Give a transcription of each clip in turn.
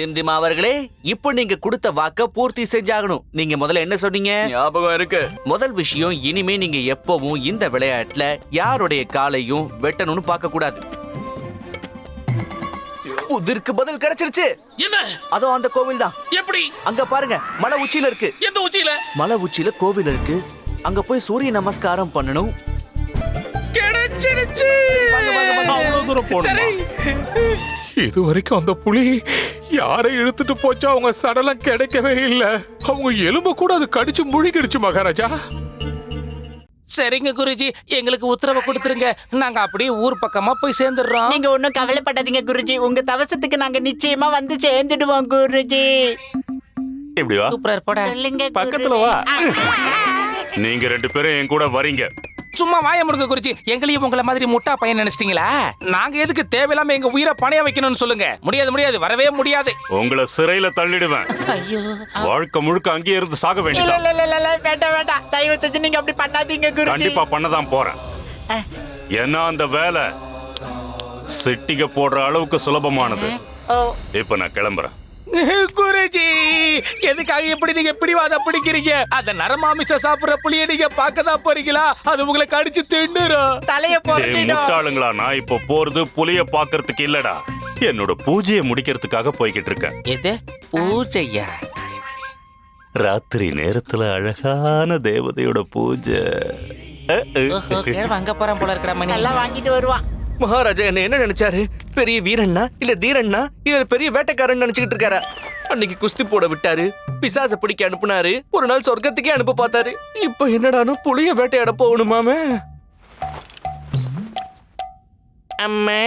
திம்திமா அவர்களே, இப்போ நீங்க கொடுத்த வாக்க பூர்த்தி செஞ்சாகணும். நீங்க முதல்ல என்ன சொன்னீங்க? ஞாபகம் இருக்கு. முதல் விஷயம், இனிமே நீங்க எப்பவும் இந்த விளையாட்டுல யாருடைய காலையும் வெட்டணும்னு பார்க்க கூடாது. புதிருக்கு பதில் கிடைச்சிருச்சு. என்ன? அதோ அந்த கோவில் தான். எப்படி? அங்க பாருங்க, மலை உச்சியில இருக்கு. எந்த உச்சியில? மலை உச்சியில கோவில் இருக்கு. அங்க போய் சூரிய நமஸ்காரம் பண்ணணும். கிடைச்சிடுச்சு. அவ்வளவு தூரம் சரி. போகணும். இது வரைக்கும் அந்த புலி யாரை இழுத்துட்டு போச்சோ அவங்க சடலம் கிடைக்கவே இல்ல. அவங்க எலும்பு கூட அது கடிச்சு முழுகிடுச்சு மகாராஜா. சரிங்க குருஜி, எங்களுக்கு உத்தரவு கொடுத்துருங்க. நாங்க அப்படியே ஊர் பக்கமா போய் சேர்ந்துடுறோம். நீங்க ஒண்ணும் கவலைப்படாதீங்க குருஜி. உங்க தவசத்துக்கு நாங்க நிச்சயமா வந்து சேர்ந்துடுவோம் குருஜி. இப்படி வா, சூப்பரா இருப்படா. சொல்லுங்க பக்கத்துல வா. நீங்க 2 பேரும் என் கூட வரீங்க. சும்மா வாய முடுங்க குருஜி. எங்களையும் உங்களை மாதிரி முட்டா பையன் நினைச்சிட்டீங்களா? நாங்க எதுக்கு தேவையில்லாம எங்க உயிரை பணைய வைக்கணும்னு சொல்லுங்க. முடியாது, வரவே முடியாது. உங்களை சிறையில தள்ளிடுவேன். ஐயோ, வாழ்க்கை முழுக்க அங்கேயே இருந்து சாக இல்ல வேண்டியதா. இல்ல இல்ல இல்ல வேண்டாம். தயவு செஞ்சு நீங்க அப்படி பண்ணாதீங்க குருஜி. கண்டிப்பா பண்ணதான் போறேன். ஏன்னா அந்த வேலை சிட்டிக போடுற அளவுக்கு சுலபமானது. இப்ப நான் கிளம்புறேன். குருஜி, எதுக்காக எப்படி நீங்க பிடிவாதம் பிடிக்கிறீங்க? அந்த நரமாமிச சாப்பிடுற புளிய நீங்க பார்க்கதான் போறீங்களா? அது உங்களை கடிச்சு தின்னுரும். தலைய டேய் போறீங்க. முட்டாளுங்களா, நான் இப்ப போறது புலிய பாக்குறதுக்கு இல்லடா, என்னோட பூஜையை முடிக்கிறதுக்காக போய்கிட்டு இருக்கேன். எது பூஜையா? ராத்திரி நேரத்துல அழகான தேவதையோட பூஜை. கேள்வி அங்க போறான் போல இருக்கிற மணி. நல்லா வாங்கிட்டு வருவான். மகாராஜா என்ன நினைச்சாரு? பெரிய வீரன்னா இல்ல தீரன்னா இல்ல பெரிய வேட்டைக்காரன் நினைச்சுக்கிட்டு இருக்காரா? அன்னைக்கு குஸ்தி போட விட்டாரு, பிசாச பிடிக்க அனுப்புனாரு, ஒரு நாள் சொர்க்கத்துக்கே அனுப்ப பார்த்தாரு. இப்ப என்னடானு புளிய வேட்டையாட போகணுமாமே. அம்மா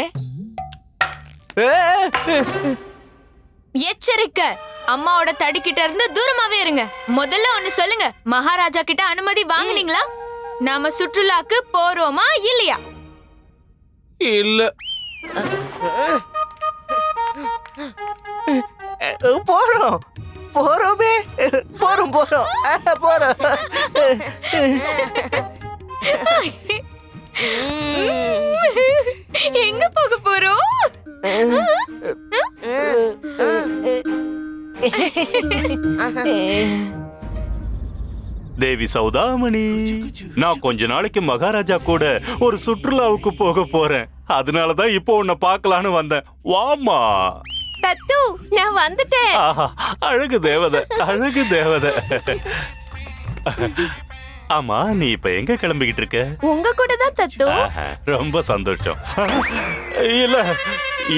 எச்சரிக்கை, அம்மாவோட தடிக்கிட்ட இருந்து தூரமாவே இருங்க. முதல்ல ஒண்ணு சொல்லுங்க, மகாராஜா கிட்ட அனுமதி வாங்குனீங்களா? நாம சுற்றுலாக்கு போறோமா இல்லையா? இல்ல. போறோம் போறோமே போறோம் போறோம் போறோம். எங்க போக போறோம்? தேவி சௌதாமணி, நான் கொஞ்ச நாளைக்கு மகாராஜா கூட ஒரு சுற்றுலாவுக்கு போக போறேன். அதனாலதான் இப்போ உன்னை பார்க்கலான்னு வந்தேன். வாமா. தத்து, நான் வந்துட்டேன். ஆஹா, அழகு தேவதை, அழகு தேவதை. ஆமா, நீ இப்ப எங்க கிளம்பிக்கிட்டு இருக்க? உங்க கூட தான் தத்து. ஆஹா, ரொம்ப சந்தோஷம். இல்ல,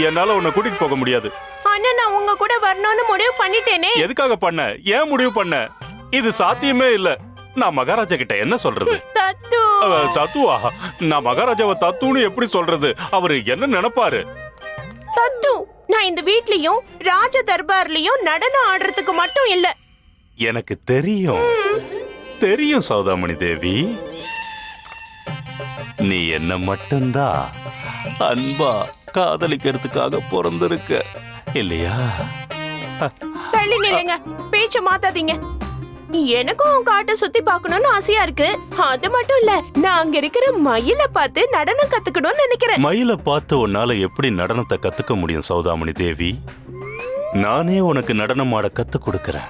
என்னால உன்னை கூட்டிட்டு போக முடியாது. ஆனா நான் உங்க கூட வரணும்னு முடிவு பண்ணிட்டேனே. எதுக்காக பண்ண? ஏன் முடிவு பண்ண? இது சாத்தியமே இல்ல. நான் மகாராஜா கிட்ட என்ன சொல்றது? தத்து, தத்துவா? நான் மகாராஜாவை தத்துன்னு எப்படி சொல்றது? அவரு என்ன நினைப்பாரு? தத்து, நான் இந்த வீட்லயும் ராஜ தர்பார்லயும் நடனம் ஆடுறதுக்கு மட்டும் இல்ல. எனக்கு தெரியும், தெரியும் சௌதாமணி தேவி. நீ என்ன மட்டும்தான் அன்பா காதலிக்கிறதுக்காக பிறந்திருக்க இல்லையா? தள்ளி நில்லுங்க, பேச்ச மாத்தாதீங்க. எனக்கும் காட்டை சுத்தி பார்க்கணும்னு ஆசையா இருக்கு. அது மட்டும் இல்ல, நான் அங்க இருக்கிற மயில பார்த்து நடனம் கத்துக்கணும்னு நினைக்கிறேன். மயில பார்த்து உன்னால எப்படி நடனத்தை கத்துக்க முடியும் சௌதாமணி தேவி? நானே உனக்கு நடனம் ஆட கத்து கொடுக்கறேன்.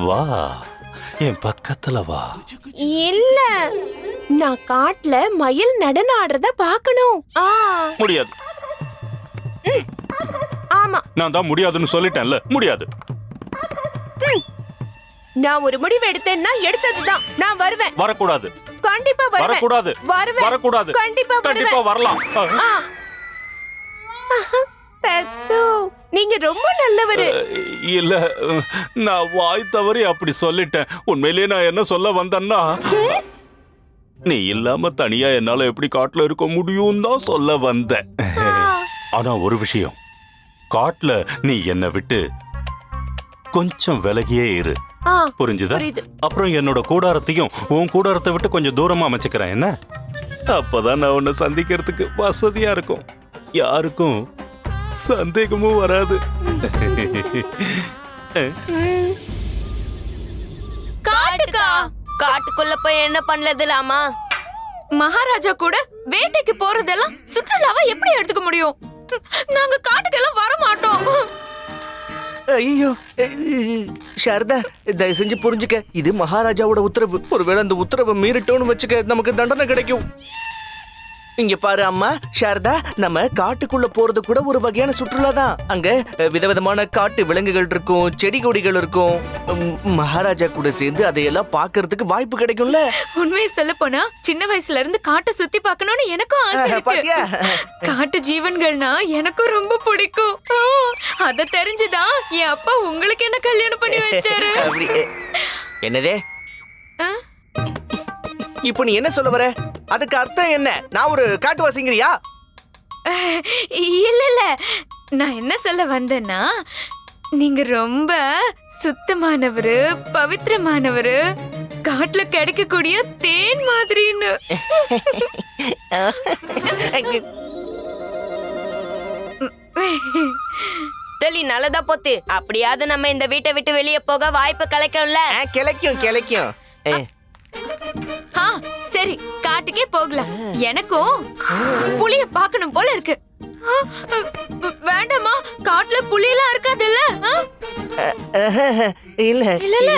வா, என் பக்கத்துல வா. இல்ல, நான் காட்டுல மயில் நடனம் ஆடுறத பார்க்கணும். முடியாது. ஆமா, நான் தான் முடியாதுன்னு சொல்லிட்டேன்ல. முடியாது. நான் ஒரு முடிவு எடுத்தேன்னா எடுத்ததுதான். நான் வருவேன். வரக்கூடாது. கண்டிப்பா வருவேன். வரக்கூடாது. வருவேன். வரக்கூடாது. கண்டிப்பா கண்டிப்பா வருவேன். வரலாம். தத்து, நீங்க ரொம்ப நல்லவரு. இல்ல, நான் வாய் தவறி அப்படி சொல்லிட்டேன். உண்மையிலேயே நான் என்ன சொல்ல வந்தேன்னா, நீ இல்லாம தனியா என்னால எப்படி காட்டுல இருக்க முடியும் தான் சொல்ல வந்தேன். ஆனா ஒரு விஷயம், காட்டுல நீ என்னை விட்டு கொஞ்சம் விலகியே இரு. புரிஞ்சுதா? அப்புறம் என்னோட கூடாரத்தையும் உன் கூடாரத்தை விட்டு கொஞ்சம் தூரமா அமைச்சுக்கிறேன். என்ன? அப்பதான் நான் உன்னை சந்திக்கிறதுக்கு வசதியா இருக்கும். யாருக்கும் சந்தேகமும் வராது. காட்டுக்கா? காட்டுக்குள்ள போய் என்ன பண்ணலதுலாமா? மகாராஜா கூட வேட்டைக்கு போறதெல்லாம் சுற்றுலாவா எப்படி எடுத்துக்க முடியும்? நாங்க காட்டுக்கெல்லாம் வர மாட்டோம். ஐயோ சாரதா, தயவு செஞ்சு புரிஞ்சுக்க, இது மகாராஜாவோட உத்தரவு. ஒருவேளை அந்த உத்தரவை மீறிட்டோன்னு வச்சுக்க, நமக்கு தண்டனை கிடைக்கும். இங்க பாரு அம்மா சாரதா, நம்ம காட்டுக்குள்ள போறது கூட ஒரு வகையான சுற்றுலா தான். அங்க விதவிதமான காட்டு விலங்குகள் இருக்கும், செடி கொடிகள் இருக்கும். மகாராஜா கூட சேர்ந்து அதையெல்லாம் பாக்குறதுக்கு வாய்ப்பு கிடைக்கும்ல. உண்மையை சொல்ல போனா சின்ன வயசுல இருந்து காட்டை சுத்தி பார்க்கணும்னு எனக்கும் ஆசை இருக்கு. பாத்தியா? காட்டு ஜீவன்கள்னா எனக்கும் ரொம்ப பிடிக்கும். அத தெரிஞ்சுதான் என் அப்பா உங்களுக்கு என்ன கல்யாணம் பண்ணி வச்சாரு. அப்படி என்னதே இப்போ நீ என்ன சொல்ல வர? அதுக்கு அர்த்தம் என்ன? நான் ஒரு காட்டுவாசிங்கிறியா? இல்ல இல்ல, நான் என்ன சொல்ல வந்தேன்னா, நீங்க ரொம்ப சுத்தமானவரு, பவித்திரமானவரு, காட்டுல கிடைக்கக்கூடிய தேன் மாதிரின்னு. தெளி நல்லதா போத்து. அப்படியாவது நம்ம இந்த வீட்டை விட்டு வெளியே போக வாய்ப்பு கிடைக்கும்ல. கிளைக்கும். சரி, காட்டுக்கே போகலாம். எனக்கும் புலிய பார்க்கணும் போல இருக்கு. வேண்டாமா? காட்டுல புலியெல்லாம் இருக்காதுல்ல? இல்ல இல்ல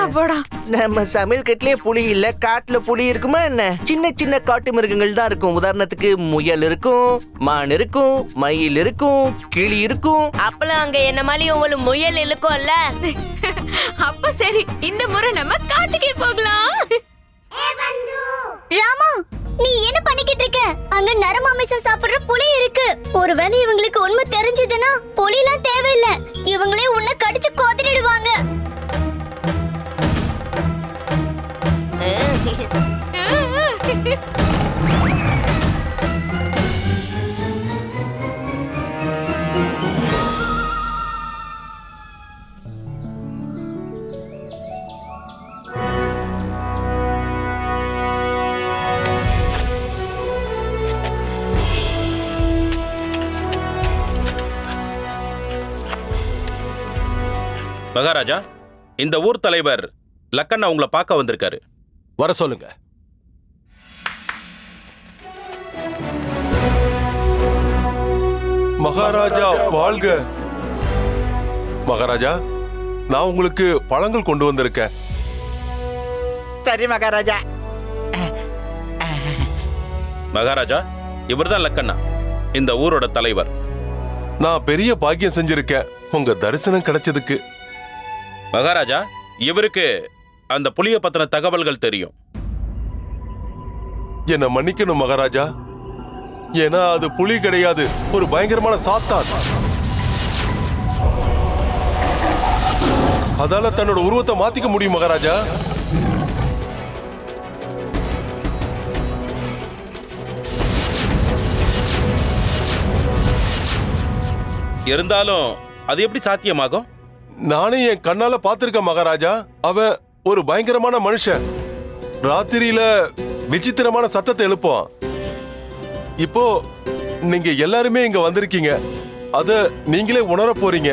அவ்வளோ. நம்ம சமையல் கட்டிலே புலி இல்ல, காட்டுல புலி இருக்குமா என்ன? சின்ன சின்ன காட்டு மிருகங்கள் தான் இருக்கும். உதாரணத்துக்கு முயல் இருக்கும், மான் இருக்கும், மயில் இருக்கும், கிளி இருக்கும். அப்பலாம் அங்க என்ன மாதிரி உங்களுக்கு முயல் இருக்கும்ல. அப்ப சரி, இந்த முறை நம்ம காட்டுக்கே போகலாம். ராமா, நீ என்ன பண்ணிக்கிட்டு இருக்க? அங்க நரமாமிசம் சாப்பிடுற புலி இருக்கு. ஒருவேளை இவங்களுக்கு உண்மை தெரிஞ்சதுன்னா புலிலாம் தேவையில்லை, இவங்களே உன்னை கடிச்சு கொதறிடுவாங்க. மகாராஜா, இந்த ஊர் தலைவர் லக்கண்ணா உங்களை பார்க்க வந்திருக்காரு. வர சொல்லுங்க. மகாராஜா வாழ்க. மகாராஜா, நான் உங்களுக்கு பழங்கள் கொண்டு வந்திருக்கேன். சரி மகாராஜா. மகாராஜா, இவர்தான் லக்கண்ணா, இந்த ஊரோட தலைவர். நான் பெரிய பாக்கியம் செஞ்சிருக்கேன் உங்க தரிசனம் கிடைச்சதுக்கு. மகாராஜா, இவருக்கு அந்த புலிய பத்தின தகவல்கள் தெரியும். என்ன மன்னிக்கணும் மகாராஜா, ஏன்னா அது புலி கிடையாது, ஒரு பயங்கரமான சாத்தான். அதால தன்னோட உருவத்தை மாத்திக்க முடியும் மகாராஜா. இருந்தாலும் அது எப்படி சாத்தியமாகும்? நானே என் கண்ணால பாத்திருக்கேன் மகாராஜா. அவன் ஒரு பயங்கரமான மனுஷன். ராத்திரியில விசித்திரமான சத்தத்தை எழுப்பான். இப்போ நீங்க எல்லாருமே இங்க வந்திருக்கீங்க, அத நீங்களே உணர போறீங்க.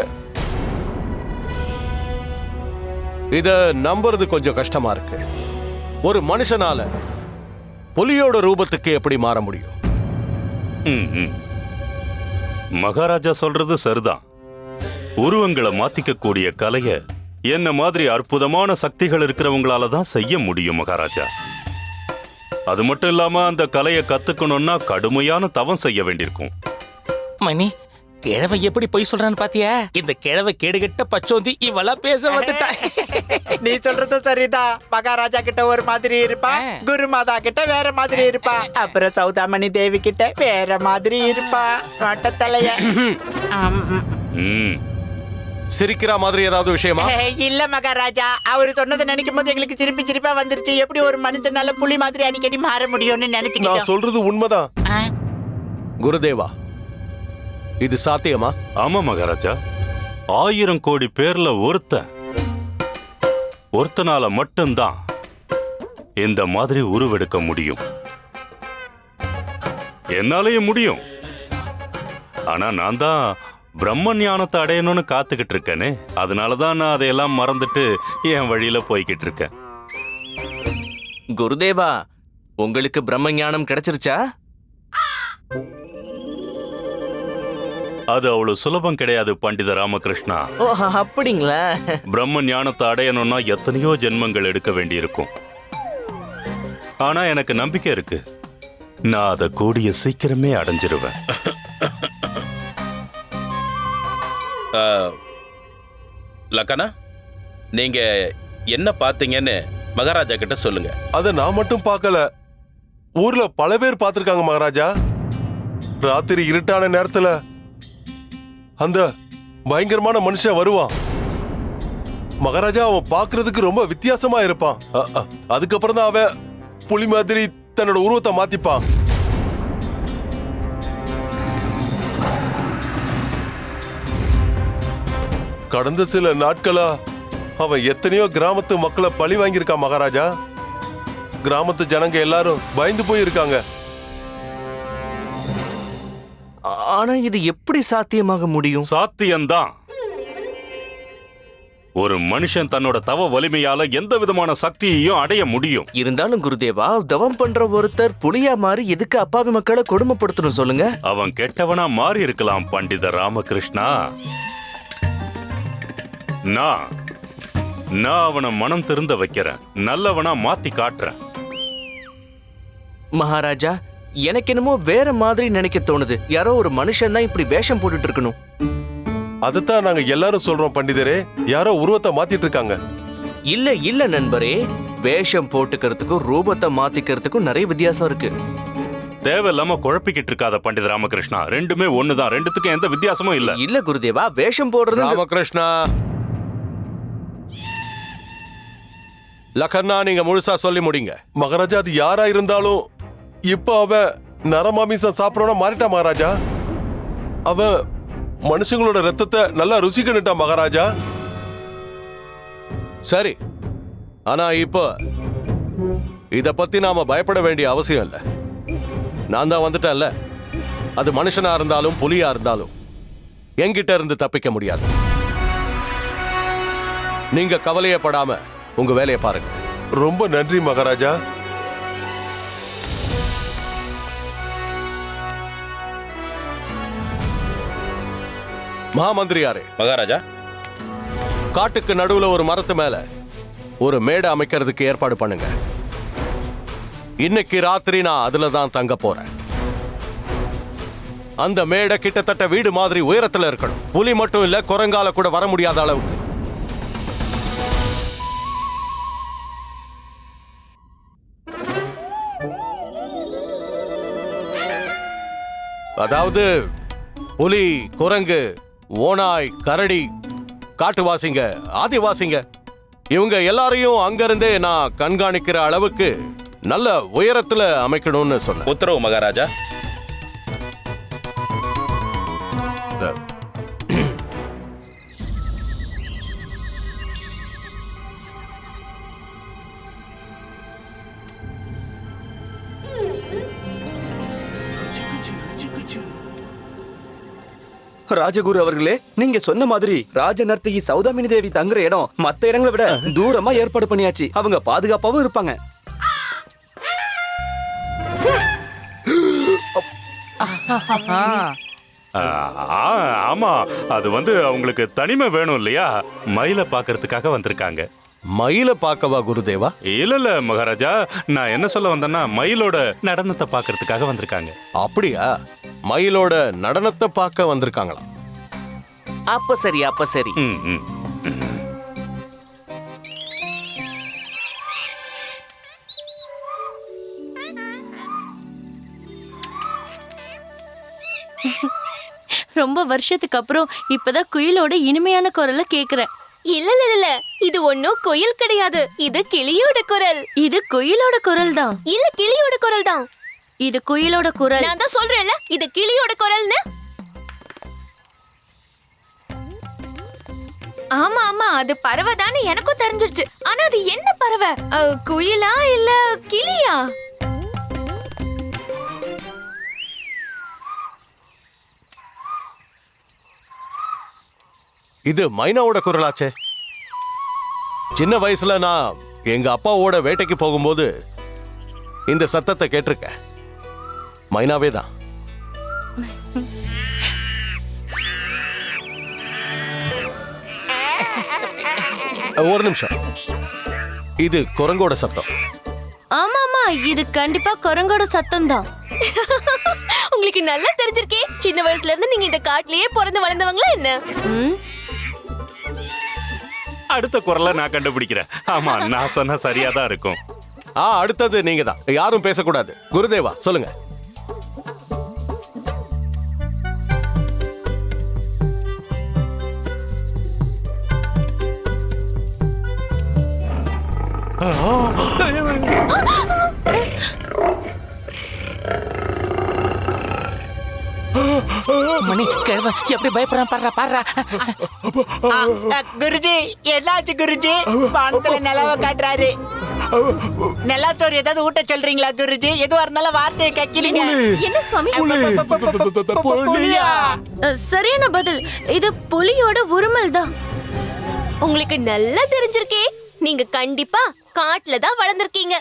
இத நம்புறது கொஞ்சம் கஷ்டமா இருக்கு. ஒரு மனுஷனால புலியோட ரூபத்துக்கு எப்படி மாற முடியும்? மகாராஜா சொல்றது சரிதான். உருவங்களை மாத்திக்க கூடிய கலைய என்ன மாதிரி அற்புதமான சக்திகள் இருக்கிறவங்களால தான் செய்ய முடியும் மகாராஜா. அது மட்டும் இல்லாம அந்த கலையை கத்துக்கணும்னா கடுமையான தவம் செய்ய வேண்டியிருக்கும். மணி, கிழவை எப்படி பொய் சொல்றான்னு பாத்தியா? இந்த கிழவை கேடுகட்ட பச்சோந்தி இவெல்லாம் பேச வந்துட்டா. நீ சொல்றது சரிதான். மகாராஜா கிட்ட ஒரு மாதிரி இருப்பா, குரு மாதா கிட்ட வேற மாதிரி இருப்பா, அப்புறம் சௌதாமணி தேவி கிட்ட வேற மாதிரி இருப்பா. தலைய சிரிக்கிற மாதிரி ஏதாவது விஷயமா? இல்ல மகாராஜா, அவரு சொன்னதை நினைக்கும் போது எங்களுக்கு சிரிப்பா வந்துருச்சு. எப்படி ஒரு மனிதனால புலி மாதிரி அடிக்கடி மாற முடியும்னு நினைச்சு. நான் சொல்றது உண்மைதான். குருதேவா, இது சாத்தியமா? ஆமா மகாராஜா, 1000 கோடி பேர்ல ஒருத்தனால மட்டும்தான் இந்த மாதிரி உருவெடுக்க முடியும். என்னாலேயும் முடியும். ஆனா நான் தான் பிரம்ம ஞானத்தை அடையணும்னு காத்துக்கிட்டு இருக்கேனே, அதனாலதான் நான் அதையெல்லாம் மறந்துட்டு என் வழியில போய்கிட்டு இருக்கேன். குருதேவா, உங்களுக்கு பிரம்ம ஞானம் கிடைச்சிருச்சா? அது அவ்வளவு சுலபம் கிடையாது பண்டித ராமகிருஷ்ணா. ஓ அப்படிங்களா? பிரம்ம ஞானத்தை அடையணும்னா எத்தனையோ ஜென்மங்கள் எடுக்க வேண்டியிருக்கும். ஆனா எனக்கு நம்பிக்கை இருக்கு, நான் அதை கூடிய சீக்கிரமே அடைஞ்சிருவேன். லக்கனா, நீங்க என்ன பார்த்தீங்கன்னு மகாராஜா கிட்ட சொல்லுங்க. அத நான் மட்டும் பார்க்கல, ஊர்ல பல பேர் பார்த்திருக்காங்க மகாராஜா. ராத்திரி இருட்டான நேரத்துல அந்த பயங்கரமான மனுஷன் வருவான் மகாராஜா. அவன் பார்க்கிறதுக்கு ரொம்ப வித்தியாசமா இருப்பான். அதுக்கப்புறம் தான் அவன் புலி மாதிரி தன்னோட உருவத்தை மாத்திப்பான். கடந்த சில நாட்களா அவன் எத்தனையோ கிராமத்து மக்களை பழி வாங்கியிருக்கான் மகாராஜா. கிராமத்து ஜனங்க எல்லாரும் பயந்து போய் இருக்காங்க. ஆனா இது எப்படி சாத்தியமாக முடியும்? சாத்தியம்தான். ஒரு மனுஷன் தன்னோட தவ வலிமையால எந்த விதமான சக்தியையும் அடைய முடியும். இருந்தாலும் குருதேவா, தவம் பண்ற ஒருத்தர் புலியா மாறி எதுக்கு அப்பாவி மக்களை கொடுமைப்படுத்தணும் சொல்லுங்க? அவன் கெட்டவனா மாறி இருக்கலாம் பண்டித ராமகிருஷ்ணா. நான் அவனை மனம் திருந்த வைக்கிறேன், நல்லவனா மாத்தி காட்டுறேன். மகாராஜா, எனக்கு என்னமோ வேற மாதிரி நினைக்க தோணுது. யாரோ ஒரு மனுஷன் தான் இப்படி வேஷம் போட்டுட்டு இருக்கணும். அதைத்தான் நாங்க எல்லாரும் சொல்றோம் பண்டிதரே. யாரோ உருவத்தை மாத்திட்டு இருக்காங்க. இல்ல நண்பரே, வேஷம் போட்டுக்கிறதுக்கும் ரூபத்தை மாத்திக்கிறதுக்கும் நிறைய வித்தியாசம் இருக்கு. தேவையில்லாம குழப்பிக்கிட்டு இருக்காத பண்டித ராமகிருஷ்ணா. ரெண்டுமே ஒண்ணுதான், ரெண்டுத்துக்கும் எந்த வித்தியாசமும் இல்ல. இல்ல குருதேவா, வேஷம் போடுறது. ராமகிருஷ்ணா, லக்கன்னா, நீங்க முழுசா சொல்லி முடிங்க. மகாராஜா, அது யாரா இருந்தாலும் இப்ப அவன் நரமாமிசம் சாப்பிடறவனா மாறிட்டான் மகாராஜா. அவன் மனுஷங்களோட ரத்தத்தை நல்லா ருசிக்கணுட்டான் மகாராஜா. சரி, ஆனா இப்போ இத பத்தி நாம பயப்பட வேண்டிய அவசியம் இல்ல. நான் தான் வந்துட்டேன்ல. அது மனுஷனா இருந்தாலும் புலியா இருந்தாலும் என்கிட்ட இருந்து தப்பிக்க முடியாது. நீங்க கவலையப்படாம உங்க வேலையை பாருங்க. ரொம்ப நன்றி மகாராஜா. மகாமந்திரியாரே. மகாராஜா, காட்டுக்கு நடுவுல ஒரு மரத்து மேல ஒரு மேடை அமைக்கிறதுக்கு ஏற்பாடு பண்ணுங்க. இன்னைக்கு ராத்திரி நான் அதுல தான் தங்க போறேன். அந்த மேடை கிட்டத்தட்ட வீடு மாதிரி உயரத்துல இருக்கணும். புலி மட்டும் இல்ல, குரங்கால கூட வர முடியாத அளவுக்கு. அதாவது புலி, குரங்கு, ஓனாய், கரடி, காட்டுவாசிங்க, ஆதிவாசிங்க, இவங்க எல்லாரையும் அங்கிருந்தே நான் கண்காணிக்கிற அளவுக்கு நல்ல உயரத்துல அமைக்கணும்னு சொன்னேன். உத்தரவு மகாராஜா. ராஜகுரு அவர்களே, நீங்க சொன்ன மாதிரி ராஜ நர்த்தகி சௌதாமினி தேவி தங்குற இடம் மத்த இடங்களை விட தூரமா ஏற்பாடு பண்ணியாச்சு. அவங்க பாதுகாப்பாவும் இருப்பாங்க. ஆமா, அது அவங்களுக்கு தனிமை வேணும் இல்லையா? மயில பாக்குறதுக்காக வந்திருக்காங்க. மயில பார்க்கவா குருதேவா? இல்ல மகாராஜா, நான் என்ன சொல்ல வந்தேன்னா மயிலோட நடனத்தை பாக்குறதுக்காக வந்திருக்காங்க. அப்படியா? மயிலோட நடனத்தை பார்க்க வந்திருக்காங்களா? அப்ப சரி. ரொம்ப வருஷத்துக்கு அப்புறம் இப்பதான் குயிலோட இனிமையான குரலை கேக்குறேன். இல்ல இது ஒன்னும் குயில் கிடையாது. இது கிளியோட குரல். இது குயிலோட குரல் தான். இல்ல, கிளியோட குரல் தான். இது குயிலோட குரல். நான் தான் சொல்றேன்ல, இது கிளியோட குரல்னு. ஆமா, அது பறவை தானே எனக்கும் தெரிஞ்சிருச்சு. ஆனா அது என்ன பறவை? குயிலா இல்ல கிளியா? இது மைனாவோட குரலாச்சே. சின்ன வயசுல நான் எங்க அப்பாவோட வேட்டைக்கு போகும்போது இந்த சத்தத்தை கேட்டிருக்கேன். மைனாவே தான். ஒரு நிமிஷம். இது குரங்கோட சத்தம். ஆமா ஆமா, இது கண்டிப்பா குரங்கோட சத்தம் தான். உங்களுக்கு நல்லா தெரிஞ்சிருக்கே. சின்ன வயசுல இருந்து நீங்க இந்த காட்டுலயே பிறந்து வளர்ந்தவங்களா என்ன? அடுத்த குரலை நான் கண்டுபிடிக்கிறேன். ஆமா, நான் சொன்னா சரியா தான் இருக்கும். அடுத்தது நீங்க தான். யாரும் பேசக்கூடாது. குருதேவா சொல்லுங்க. மணி கிழவ எப்படி பயப்படுறான் பாடுறா பாடுறா. குருஜி என்னாச்சு குருஜி? வானத்துல நிலவ காட்டுறாரு. நிலாச்சோறு ஏதாவது ஊட்ட சொல்றீங்களா குருஜி? எதுவா இருந்தாலும் வார்த்தையை கக்கிலீங்க. என்ன சுவாமி? புலியா? சரியான பதில். இது புலியோட உருமல் தான். உங்களுக்கு நல்லா தெரிஞ்சிருக்கே. நீங்க கண்டிப்பா காட்டுல தான் வளர்ந்திருக்கீங்க.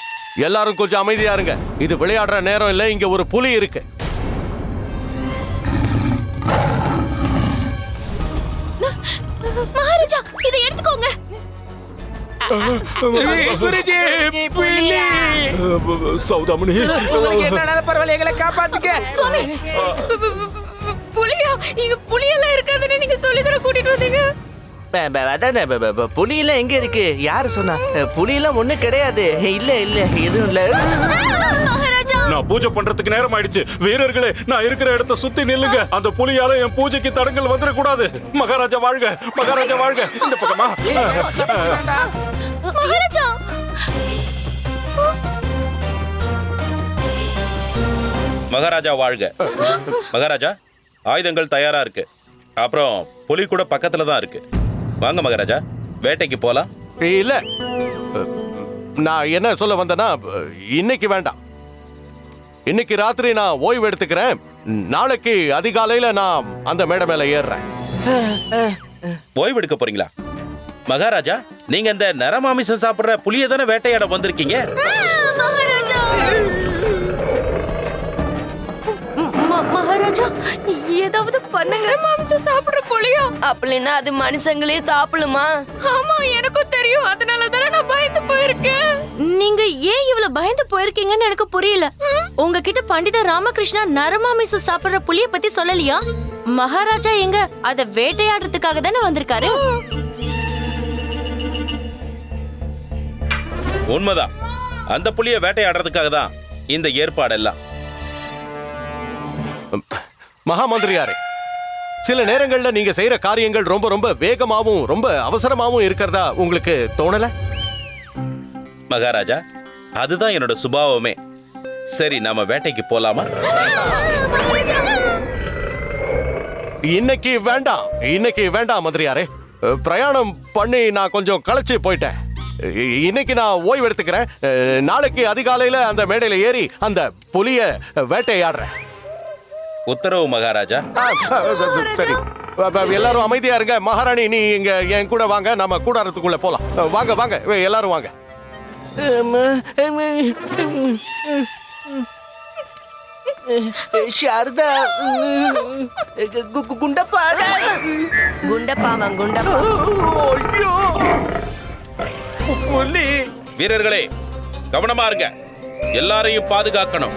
எல்லாரும் கொஞ்சம் அமைதியா இருங்க. இது விளையாடுற நேரம் இல்ல. இங்க ஒரு புலி இருக்கு. மகாராஜா, இதை எடுத்துக்கோங்க. குருஜி புலி. சௌதாமணி, உங்களுக்கு என்ன பரவாயில்ல, எங்களை காப்பாத்துக்க. சுவாமி, புலியா? இங்க புலியெல்லாம் இருக்காதுன்னு நீங்க சொல்லி தர கூட்டிட்டு வந்தீங்க. அதானே புலியெல்லாம் எங்க இருக்கு? யாரு சொன்னா? புலியெல்லாம் ஒண்ணு கிடையாது. இல்ல இல்ல, எதுவும் இல்ல. மகாராஜா, நான் பூஜை பண்றதுக்கு நேரம் ஆயிடுச்சு. வீரர்களே, நான் இருக்கிற இடத்தை சுத்தி நில்லுங்க. அந்த புலியால என் பூஜைக்கு தடங்கள் வந்துடக்கூடாது. மகாராஜா வாழ்க, மகாராஜா வாழ்க. இந்த பக்கமா? மகாராஜா, மகாராஜா வாழ்க. மகாராஜா, ஆயுதங்கள் தயாரா இருக்கு. அப்புறம் புலி கூட பக்கத்துல தான் இருக்கு. வாங்க மகாராஜா, வேட்டைக்கு போலாம். இல்ல, நான் என்ன சொல்ல வந்தேன்னா, இன்னைக்கு வேண்டாம். இன்னைக்கு ராத்திரி நான் ஓய்வு எடுத்துக்கிறேன். நாளைக்கு அதிகாலையில நான் அந்த மேடை மேல ஏறுறேன். ஓய்வு எடுக்க போறீங்களா? மகாராஜா, நீங்க இந்த நரமாமிசம் சாப்பிடுற புலியை தானே வேட்டையாட வந்திருக்கீங்க? மகாராஜா, மகாராஜா ஏதாவது பண்ணுங்க. மாம்சம் சாப்பிடுற புலியா? அப்படின்னா அது மனுஷங்களே சாப்பிடுமா? ஆமா, எனக்கும் தெரியும். அதனால தானே நான் பயந்து போயிருக்கேன். நீங்க ஏன் இவ்வளவு பயந்து போயிருக்கீங்கன்னு எனக்கு புரியல. உங்ககிட்ட பண்டித ராமகிருஷ்ணா நரமாமிசம் சாப்பிடுற புலிய பத்தி சொல்லலையா? மகாராஜா எங்க அத வேட்டையாடுறதுக்காக தானே வந்திருக்காரு. உண்மைதான். அந்த புலியை வேட்டையாடுறதுக்காக தான் இந்த ஏற்பாடெல்லாம். மகாமந்திரியாரே, சில நேரங்கள்ல நீங்க செய்யற காரியங்கள் ரொம்ப ரொம்ப வேகமாவும் ரொம்ப அவசரமாவும் இருக்கிறதா உங்களுக்கு தோணல? மகாராஜா, அதுதான் என்னோட சுபாவமே. சரி, நாம வேட்டைக்கு போலாமா? இன்னைக்கு வேண்டாம் மந்திரியாரே. பிரயாணம் பண்ணி நான் கொஞ்சம் களைச்சு போயிட்டேன். இன்னைக்கு நான் ஓய்வு எடுத்துக்கிறேன். நாளைக்கு அதிகாலையில அந்த மேடையில ஏறி அந்த புலிய வேட்டையாடுறேன். உத்தரவு மகாராஜா. சரி, எல்லாரும் அமைதியா இருங்க. மகாராணி, நீ இங்க என் கூட வாங்க. நாம கூடாரத்துக்குள்ள போலாம். வாங்க வாங்க, எல்லாரும் வாங்க. சாரதா, குண்டப்பா. குண்டப்பாவன் குண்டப்பா. புலி. வீரர்களே, கவனமா இருங்க. எல்லாரையும் பாதுகாக்கணும்.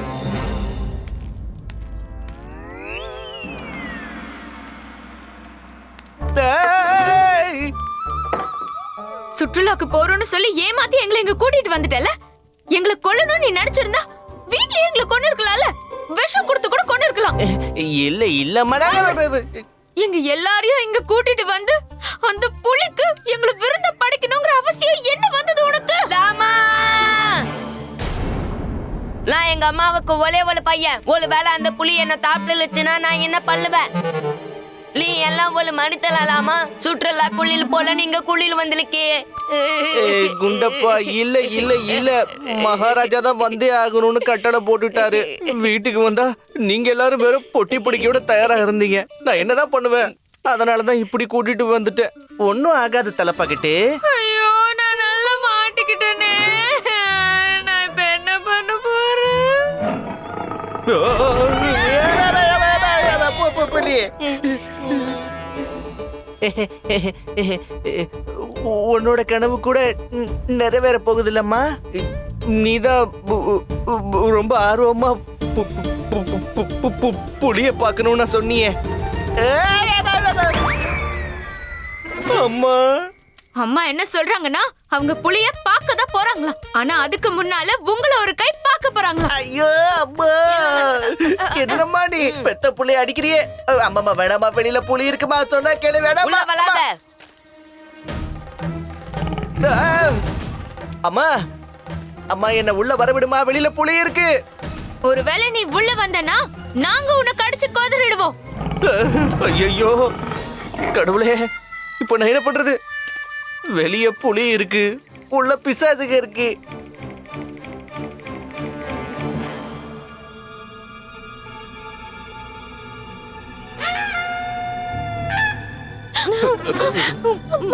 சுற்றுலாக்கு போறோம்னு சொல்லி ஏமாத்தி எங்களை இங்க கூட்டிட்டு வந்துட்டல. எங்களை கொல்லணும்னு நீ நினைச்சிருந்தா வீட்லயே எங்களை கொண்டு இருக்கலாம்ல. விஷம் கொடுத்து கூட கொண்டு இருக்கலாம். இல்ல இல்ல மேடம், எங்க எல்லாரையும் இங்க கூட்டிட்டு வந்து அந்த புலிக்கு எங்களை விருந்த படைக்கணுங்கிற அவசியம் என்ன வந்தது உனக்கு? ராமா, நான் எங்க அம்மாவுக்கு ஒரே ஒரு பையன். ஒரு வேளை அந்த புலி என்ன தாப்பிடுச்சுன்னா நான் என்ன பண்ணுவேன்? நீ எல்லாம் ஒரு மனிதலாமா? சுற்றுலா குளில் போல நீங்க குளில் வந்திருக்கே. குண்டப்பா, இல்ல இல்ல இல்ல, மகாராஜா தான் வந்தே ஆகணும்னு கட்டளை போட்டுட்டாரு. வீட்டுக்கு வந்தா நீங்க எல்லாரும் வெறும் பொட்டி பிடிக்க தயாரா இருந்தீங்க. நான் என்னதான் பண்ணுவேன்? அதனாலதான் இப்படி கூட்டிட்டு வந்துட்டேன். ஒன்னும் ஆகாது தலைப்பாக்கிட்டு. ஐயோ, நான் நல்லா மாட்டிக்கிட்டேனே. நான் இப்ப என்ன பண்ண போறேன்? உன்னோட கனவு கூட நிறைவேற போகுதில்லம்மா. நீதான் ரொம்ப ஆர்வமா புலிய பார்க்கணும்னு சொன்னியே. அம்மா அம்மா என்ன சொல்றாங்கன்னா அவங்க புலிய பார்க்க தான் போறாங்களா. ஆனா அதுக்கு முன்னால உங்களை ஒரு கை பார்க்க போறாங்களா. ஐயோ அம்மா, என்னம்மா நீ பெத்த புலிய அடிக்கிறியே. அம்மா வேணாமா, வெளியில புலி இருக்குமா சொன்னா கேளு. வேணாமா அம்மா, அம்மா என்ன உள்ள வரவிடுமா, வெளியில புலி இருக்கு. ஒருவேளை நீ உள்ள வந்தனா நாங்க உன்னை கடிச்சு கோதறிடுவோம். ஐயோ கடவுளே, இப்போ நான் என்ன பண்றது? வெளிய புலி இருக்கு, உள்ள பிசாசுக இருக்கு.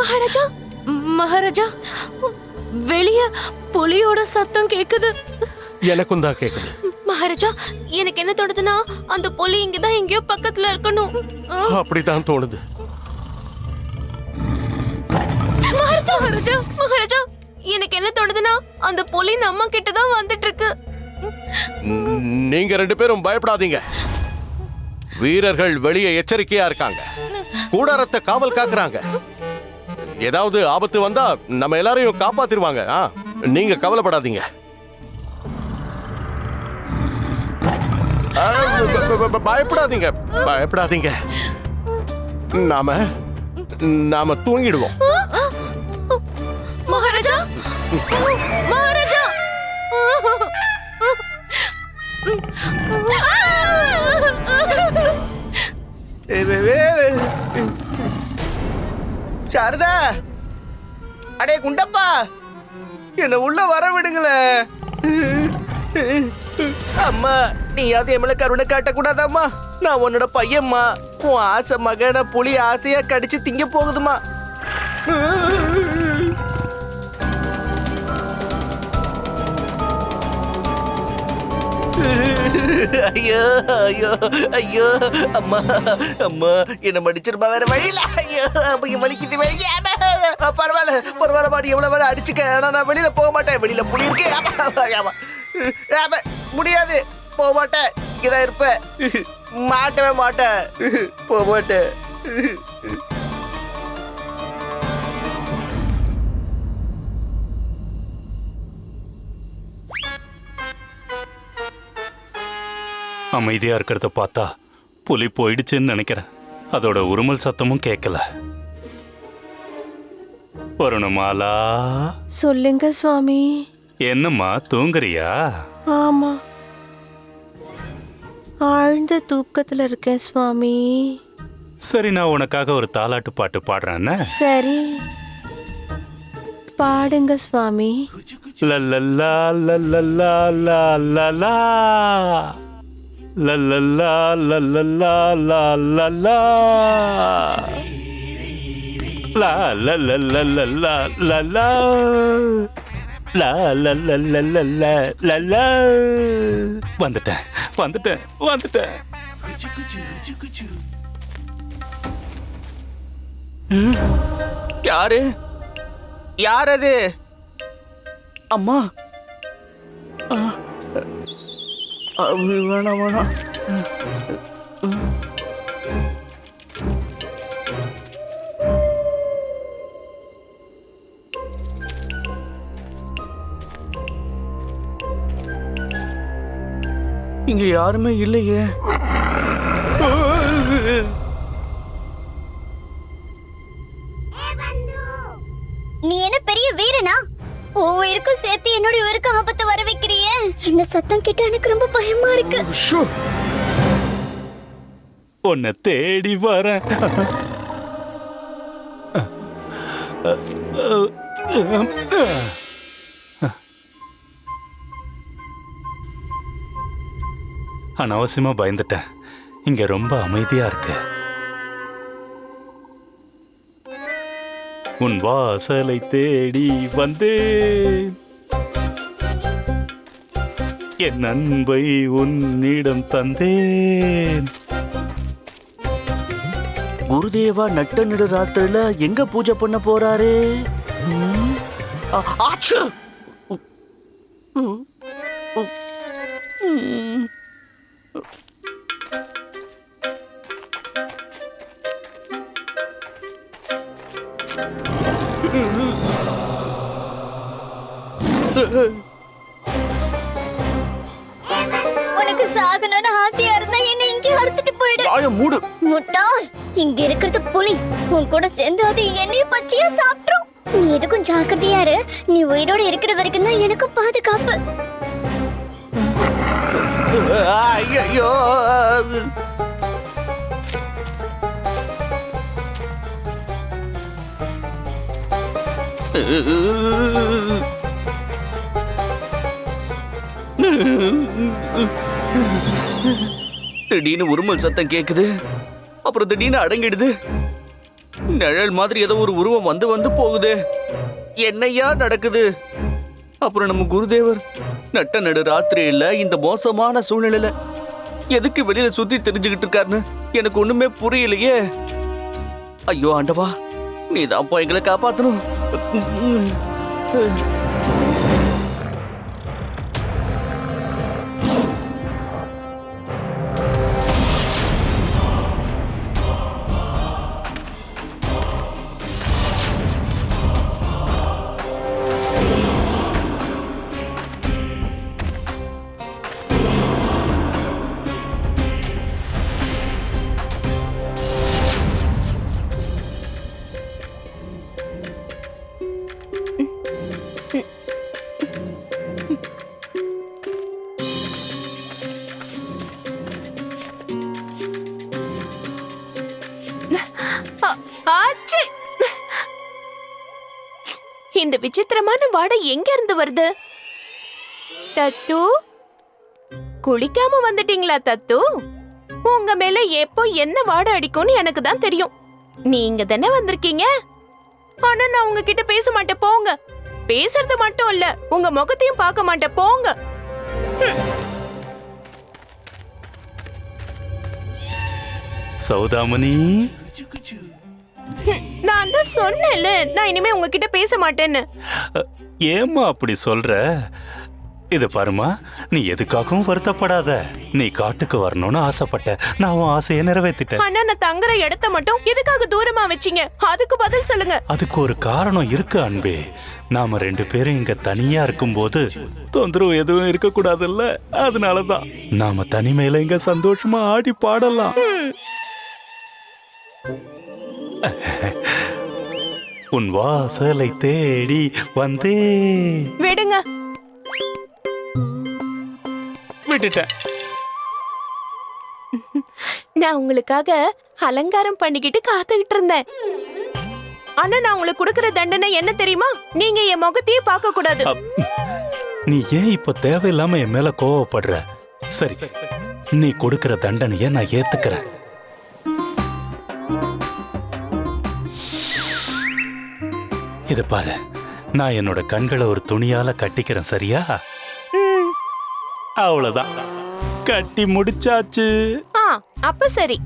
மகாராஜா, மகாராஜா, வெளிய புலியோட சத்தம் கேக்குது. எனக்கும் தான் கேக்குது. மகாராஜா, எனக்கு என்ன தோணுதுன்னா அந்த புலி இங்கதான் எங்கேயோ பக்கத்துல இருக்கணும். அப்படிதான் தோணுது. மகாராஜா, மகாராஜா, மகாராஜா, எனக்கு என்ன தோணுதுன்னா அந்த புலி நம்ம கிட்ட தான் வந்துட்டு இருக்கு. நீங்க 2 பேரும் பயப்படாதீங்க. வீரர்கள் வெளியே எச்சரிக்கையா இருக்காங்க, கூடாரத்தை காவல் காக்குறாங்க. ஏதாவது ஆபத்து வந்தா நம்ம எல்லாரையும் காப்பாத்திருவாங்க. நீங்க கவலைப்படாதீங்க. பயப்படாதீங்க, பயப்படாதீங்க. நாம தூங்கிடுவோம். மகாராஜா, மகாராஜா, சாரதா, அடே குண்டப்பா, என்ன உள்ள வர விடுங்களே. அம்மா, நீயாவது என் மேல கருணை காட்டக்கூடாதாம்மா? நான் உன்னோட பையன்மா. உன் ஆசை மகனை புலி ஆசையா கடிச்சு திங்க போகுதுமா. ஐயோ ஐயோ ஐயோ, அம்மா அம்மா, என்ன மடிச்சிருப்பா, வேற வழியில. ஐயோ வலிக்குது, வெளியே. பரவாயில்ல பரவாயில்ல மாடி, எவ்வளவு வேலை அடிச்சுக்க. ஆனா நான் வெளியில போக மாட்டேன், வெளியில புலி இருக்கு. முடியாது, போக மாட்டேன், இங்கதான் இருப்பேன். மாட்டவே மாட்டேன், போக மாட்டேன். அமைதியா இருக்கிறத பார்த்தா புலி போயிடுச்சுன்னு நினைக்கிறேன். அதோட உருமல் சத்தமும் கேட்கல. வருணமாலா, சொல்லுங்க சுவாமி. என்னம்மா தூங்குறியா? ஆமா, ஆழ்ந்த தூக்கத்துல இருக்கேன் சுவாமி. சரி, நான் உனக்காக ஒரு தாலாட்டு பாட்டு பாடுறேன்னு. சரி, பாடுங்க சுவாமி. லல்லல்லா லல்லல்லா லல்லல்லா லல்லல்லா லல்லல்லா லல்லல்லா லா லல்லல்லா லல்லா லா லல்லல்லா லல்லா. வந்துட்டேன் வந்துட்டேன் வந்துட்டேன். யாரு யார் அது? அம்மா, வேணாம் வேணாம். இங்க யாருமே இல்லையே. நீ என்ன பெரிய வீரனா? உன் உயிருக்கும் சேர்த்து என்னோட உயிருக்கும் ஆபத்தை வர வைக்கிறிய. இந்த சத்தம் கிட்ட எனக்கு ரொம்ப பயமா இருக்கு. உன்னை தேடி வரேன். அனாவசியமா பயந்துட்டேன். இங்க ரொம்ப அமைதியா இருக்கு. உன் வாசலை தேடி வந்தேன், என் அன்பை உன்னிடம் தந்தேன். குருதேவா நட்ட நடு ராத்திரில எங்க பூஜை பண்ண போறாரு? ஆச்சு! உனக்கு சாகணும்னு ஆசையா இருந்தா என்ன இங்கே அறுத்துட்டு போயிடு. வாய மூடு. முட்டாள், இங்க இருக்கிறது புலி. உன் கூட சேர்ந்து அது என்னையும் பச்சையா சாப்பிட்ரும். நீ எதுக்கும் ஜாக்கிரதையா இரு. நீ உயிரோட இருக்கிற வரைக்கும் தான் எனக்கு பாதுகாப்பு. ஐயோ! திடீர்னு உருமல் சத்தம் கேக்குது, அப்புறம் திடீர்னு அடங்கிடுது. நிழல் மாதிரி ஏதோ ஒரு உருவம் வந்து வந்து போகுது. என்னையா நடக்குது? அப்புறம் நம்ம குருதேவர் நட்ட நடு ராத்திரியில இந்த மோசமான சூழ்நிலையில எதுக்கு வெளியில சுத்தி தெரிஞ்சுக்கிட்டு இருக்காருன்னு எனக்கு ஒண்ணுமே புரியலையே. ஐயோ ஆண்டவா, நீதான்ப்பா எங்களை காப்பாத்தணும். ஆச்சு! இந்த விசித்திரமான வாடை எங்க இருந்து வருது? தத்து, குளிக்காம வந்துட்டீங்களா தத்து? உங்க மேல எப்போ என்ன வாடை அடிக்கும்னு எனக்கு தான் தெரியும். நீங்க தானே வந்திருக்கீங்க. ஆனா நான் உங்ககிட்ட பேச மாட்டேன், போங்க. பேசுறது மட்டும் இல்ல, உங்க முகத்தையும் பார்க்க மாட்டேன், போங்க. சௌதாமணி, நான் தான் சொன்னேன்ல, நான் இனிமே உங்ககிட்ட பேச மாட்டேன்னு. ஏம்மா அப்படி சொல்ற? இத பாருமா, நீ எதுக்காகவும் வருத்தப்படாத. நீ காட்டுக்கு வரணும்னு ஆசைப்பட்ட, நான் உன் ஆசையை நிறைவேற்றிட்டேன். ஆனா நான் தங்குற இடத்த மட்டும் எதுக்காக தூரமா வச்சீங்க? அதுக்கு பதில் சொல்லுங்க. அதுக்கு ஒரு காரணம் இருக்கு அன்பே. நாம 2 பேரும் இங்க தனியா இருக்கும்போது தொந்தரவு எதுவும் இருக்க கூடாதுல்ல, அதனாலதான் நாம தனிமையில இங்க சந்தோஷமா ஆடி பாடலாம். உன் வாசலை தேடி வந்தே. விடுங்க. விட்டுட்டேன். நான் உங்களுக்காக அலங்காரம் பண்ணிக்கிட்டு காத்துக்கிட்டு இருந்தேன். ஆனா நான் உங்களுக்கு கொடுக்கிற தண்டனை என்ன தெரியுமா? நீங்க என் முகத்தையே பார்க்க கூடாது. நீ ஏன் இப்ப தேவையில்லாம என் மேல கோவப்படுற? சரி, நீ கொடுக்கிற தண்டனைய நான் ஏத்துக்கிறேன். இத பாரு, நான் என்னோட கண்களை ஒரு துணியால கட்டிக்கிறேன், சரியா? அவ்வளவுதான், கட்டி முடிச்சாச்சு. அப்ப சரி.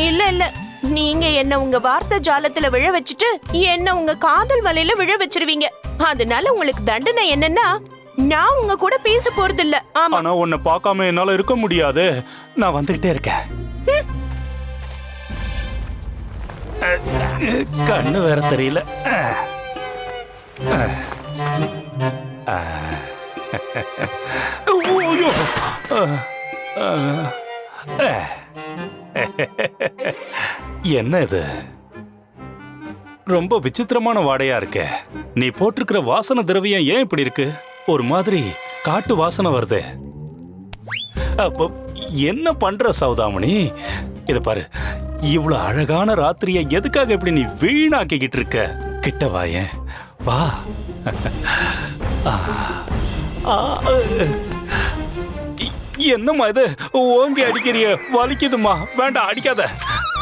இல்ல இல்ல, நீங்க என்ன உங்க வார்த்தை ஜாலத்துல விழ வச்சுட்டு என்ன உங்க காதல் வலையில விழ வச்சிருவீங்க. அதனால உங்களுக்கு தண்டனை என்னன்னா, நான் உங்க கூட பேச போறது இல்ல. ஆனா உன்னை பார்க்காம என்னால இருக்க முடியாது. நான் வந்துகிட்டே இருக்கேன். கண்ணு வேற தெரியல. என்ன இது? ரொம்ப விசித்திரமான வாடையா இருக்கு. நீ போட்டிருக்கிற வாசனை திரவியம் ஏன் இப்படி இருக்கு? ஒரு மாதிரி காட்டு வாசனை வருது. என்ன பண்ற சௌதாமணி? இத பாரு, இவ்வளவு அழகான ராத்திரியை எதுக்காக இப்படி நீ வீணாக்கிக்கிட்டு இருக்க? கிட்ட வாயேன், வா. என்னம்மா இது? ஓங்கி அடிக்கிறிய, வலிக்குதுமா. வேண்டாம், அடிக்காத.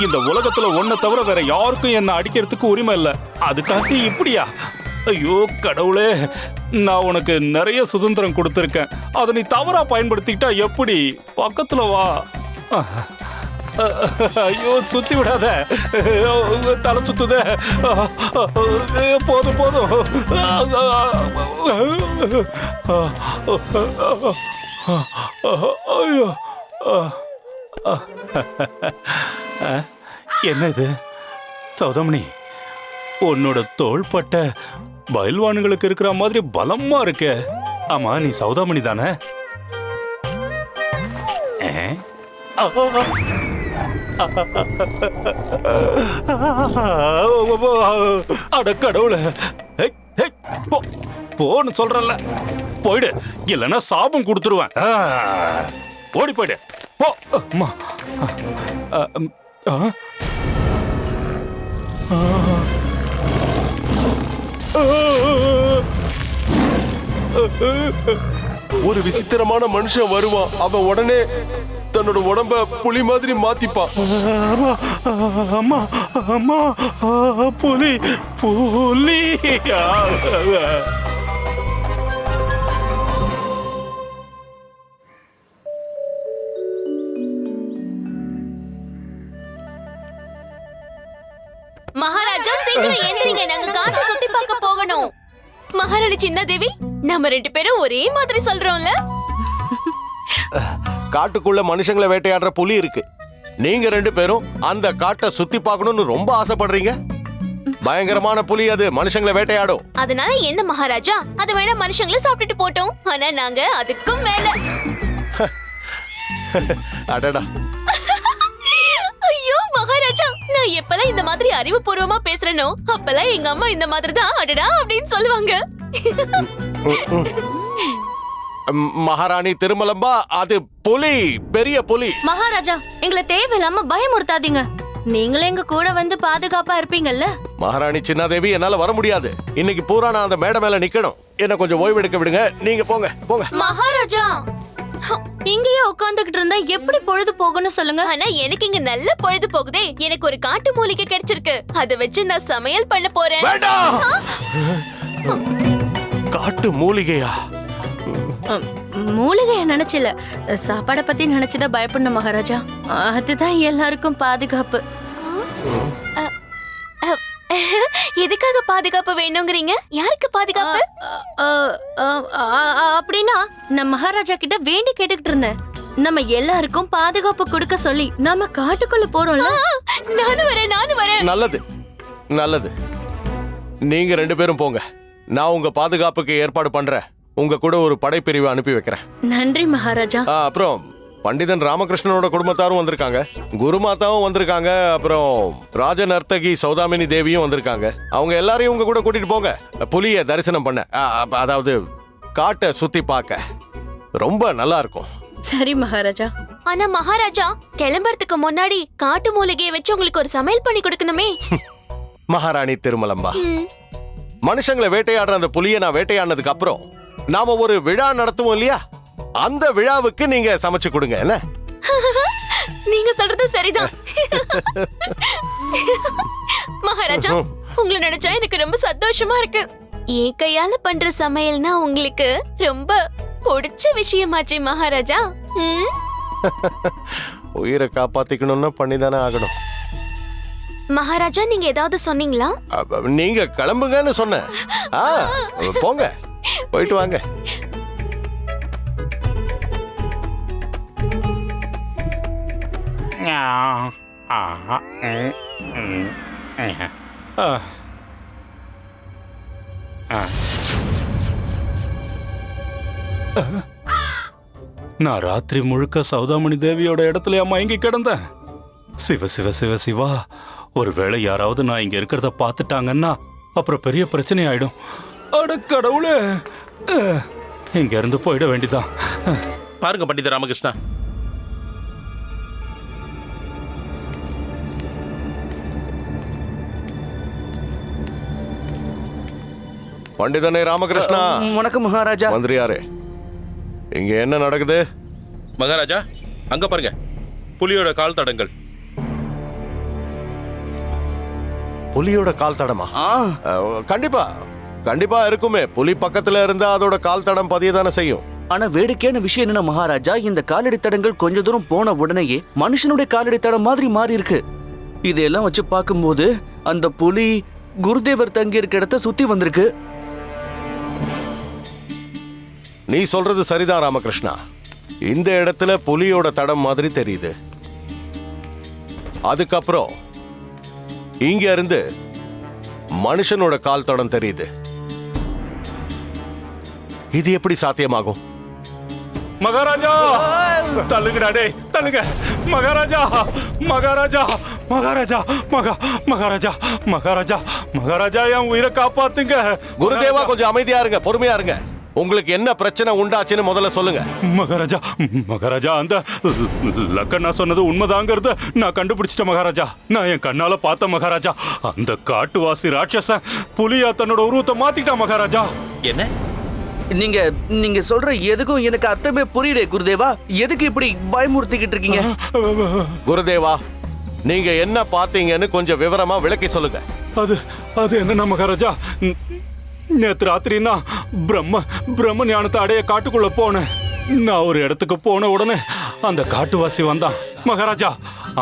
இந்த உலகத்துல ஒன்ன தவிர வேற யாருக்கும் என்ன அடிக்கிறதுக்கு உரிமை இல்ல. அதுக்காக இப்படியா? ஐயோ கடவுளே, நான் உனக்கு நிறைய சுதந்திரம் கொடுத்திருக்கேன். அதை நீ தவறா பயன்படுத்திக்கிட்டா எப்படி? பக்கத்துல வா. ஐயோ சுத்தி விடாத, தலை சுத்துத. போதும் போதும். ஐயோ என்ன இது சௌதாமணி, உன்னோட தோள்பட்ட பயில்வான்களுக்கு இருக்கிற மாதிரி பலமா இருக்க. ஆமா, நீ சௌதாமணி தானே? அட கடவுளே, போன்னு சொல்றல, போயிடு, இல்லைன்னா சாபம் கொடுத்துருவேன். ஓடி போயிடு, போ. அம்மா. ஒரு விசித்திரமான மனுஷன் வருவான். அவன் உடனே தன்னோட உடம்ப புலி மாதிரி மாத்திப்பான். அம்மா அம்மா, புலி புலி. மகாராஜா சீக்கிரம் எந்திரிங்க, நாங்க காட்டை சுத்தி பார்க்க போகணும். மகாராணி சின்ன தேவி, நம்ம 2 பேரும் ஒரே மாதிரி சொல்றோம்ல. காட்டுக்குள்ள மனுஷங்களை வேட்டையாடுற புலி இருக்கு. நீங்க 2 பேரும் அந்த காட்டை சுத்தி பார்க்கணும்னு ரொம்ப ஆசைப்படுறீங்க. பயங்கரமான புலி அது, மனுஷங்களை வேட்டையாடும். அதனால என்ன மகாராஜா, அது வேணா மனுஷங்களை சாப்பிட்டுட்டு போட்டோம். ஆனா நாங்க அதுக்கும் மேல. அடடா. ஐயோ மகாராஜா, நான் எப்பெல்லாம் இந்த மாதிரி அறிவுபூர்வமா பேசுறேனோ அப்பெல்லாம் எங்க அம்மா இந்த மாதிரி தான் அடடா அப்படின்னு சொல்லுவாங்க. மகாராணி திருமலம்பா, அது புலி, பெரிய புலி. மகாராஜா, எங்களை தேவையில்லாம பயமுறுத்தாதீங்க. நீங்களே எங்க கூட வந்து பாதுகாப்பா இருப்பீங்கல்ல. மகாராணி சின்னாதேவி, என்னால வர முடியாது. இன்னைக்கு பூரா நான் அந்த மேடை மேல நிக்கணும். என்ன கொஞ்சம் ஓய்வு எடுக்க விடுங்க. நீங்க போங்க போங்க. மகாராஜா, இங்கேயே உட்கார்ந்துகிட்டு இருந்தா எப்படி பொழுது போகும்னு சொல்லுங்க. ஆனா எனக்கு இங்க நல்ல பொழுது போகுதே. எனக்கு ஒரு காட்டு மூலிகை கிடைச்சிருக்கு. அதை வச்சு நான் சமையல் பண்ண போறேன். வேண்டாம். காட்டு மூலிகையா? மூலிகைய நினைச்சில, சாப்பாட பத்தி நினைச்சுதான் பயப்படணும் மகாராஜா. அதுதான் எல்லாருக்கும் பாதுகாப்பு. எதுக்காக பாதுகாப்பு வேணுங்கிறீங்க? யாருக்கு பாதுகாப்பு? அப்படின்னா நான் மகாராஜா கிட்ட வேண்டி கேட்டுக்கிட்டு இருந்தேன். நம்ம எல்லாருக்கும் பாதுகாப்பு கொடுக்க சொல்லி. நாம காட்டுக்குள்ள போறோம்ல. நானும் வரேன். நல்லது நல்லது. நீங்க 2 பேரும் போங்க. நான் உங்க பாதுகாப்புக்கு ஏற்பாடு பண்றேன். உங்க கூட ஒரு படைப்பிரிவை அனுப்பி வைக்கிறேன். நன்றி மகாராஜா. அப்புறம் பண்டிதன் ராமகிருஷ்ணனோட குடும்பத்தாரும் வந்திருக்காங்க, குருமாதாவும் வந்திருக்காங்க, அப்புறம் ராஜ நர்த்தகி சௌதாமினி தேவியும் வந்திருக்காங்க. அவங்க எல்லாரையும் உங்க கூட கூட்டிட்டு போங்க. புலிய தரிசனம் பண்ண, அதாவது காட்டை சுத்தி பார்க்க ரொம்ப நல்லா இருக்கும். சரி மகாராஜா. ஆனா மகாராஜா, கிளம்புறதுக்கு முன்னாடி காட்டு மூலிகையை வச்சு உங்களுக்கு ஒரு சமையல் பண்ணி கொடுக்கணுமே. மகாராணி திருமலம்பா, மனுஷங்களை வேட்டையாடுற அந்த புலியை நான் வேட்டையாடினதுக்கு அப்புறம் நாம ஒரு விழா நடத்துவோம் இல்லையா? அந்த விழாவுக்கு நீங்க சமைச்சு கொடுங்க. என்ன? நீங்க சொல்றது சரிதான். மகாராஜா, உங்களை நினைச்சா எனக்கு ரொம்ப சந்தோஷமா இருக்கு. என் கையால பண்ற சமையல்னா உங்களுக்கு ரொம்ப பிடிச்ச விஷயமாச்சு மகாராஜா. உயிரை காப்பாத்திக்கணும்னா பண்ணிதானே ஆகணும். மகாராஜா, நீங்க ஏதாவது சொன்னீங்களா? நீங்க கிளம்புங்கன்னு சொன்னேன். போங்க, போயிட்டு வாங்க. நான் ராத்திரி முழுக்க சௌதாமணி தேவியோட இடத்துல மயங்கி கிடந்தேன். சிவ சிவ சிவ சிவா, ஒருவேளை யாராவது நான் இங்க இருக்கிறத பார்த்துட்டாங்கன்னா அப்புறம் பெரிய பிரச்சனை ஆயிடும். அட கடவுளே, இங்க இருந்து போயிட வேண்டிதான். பாருங்க பண்டித ராமகிருஷ்ணா, பண்டிதனே ராமகிருஷ்ணா. வணக்கம் மகாராஜா. மந்திரியாரே, இங்க என்ன நடக்குது? மகாராஜா, அங்க பாருங்க, புலியோட கால் தடங்கள். புலியோட கால் தடமா? கண்டிப்பா கண்டிப்பா இருக்குமே. புலி பக்கத்துல இருந்தா அதோட கால் தடம் பதியதானே செய்யும். ஆனா வேடிக்கையான விஷயம் என்னன்னா மகாராஜா, இந்த காலடி தடங்கள் கொஞ்ச தூரம் போன உடனேயே மனுஷனுடைய காலடி தடம் மாதிரி மாறி இருக்கு. இதையெல்லாம் வச்சு பார்க்கும்போது அந்த புலி குருதேவர் தங்கி இருக்க இடத்த சுத்தி வந்திருக்கு. நீ சொல்றது சரிதான் ராமகிருஷ்ணா. இந்த இடத்துல புலியோட தடம் மாதிரி தெரியுது. அதுக்கப்புறம் இங்க இருந்து மனுஷனோட கால் தடம் தெரியுது. இது எப்படி சாத்தியமாகும்? மகாராஜா தள்ளுங்கடா டேய், தள்ளுங்க. மகாராஜா மகாராஜா மகாராஜா மகாராஜா மகாராஜா மகாராஜா என் உயிரை காப்பாத்துங்க. குருதேவா கொஞ்சம் அமைதியா இருங்க, பொறுமையா இருங்க. உங்களுக்கு என்ன பிரச்சனை உண்டாச்சுன்னு முதல்ல சொல்லுங்க. மகாராஜா மகாராஜா அந்த லக்கண்ணா சொன்னது உண்மைதாங்கிறத நான் கண்டுபிடிச்சிட்டேன் மகாராஜா. நான் என் கண்ணால பார்த்த மகாராஜா. அந்த காட்டுவாசி ராட்சசன் புலியா தன்னோட உருவத்தை மாத்திட்டான் மகாராஜா. என்ன நீங்க சொல்ற எதுக்கும் எனக்கு அர்த்தமே புரியல குருதேவா. எதுக்கு இப்படி பயமுறுத்திக்கிட்டு இருக்கீங்க? குருதேவா, நீங்க என்ன பாத்தீங்கன்னு கொஞ்சம் விவரமா விளக்கி சொல்லுங்க. அது என்னன்னா மகாராஜா, நேத்து ராத்திரி நான் பிரம்ம ஞானத்தை அடைய காட்டுக்குள்ள போனேன். நான் ஒரு இடத்துக்கு போன உடனே அந்த காட்டுவாசி வந்தான் மகாராஜா.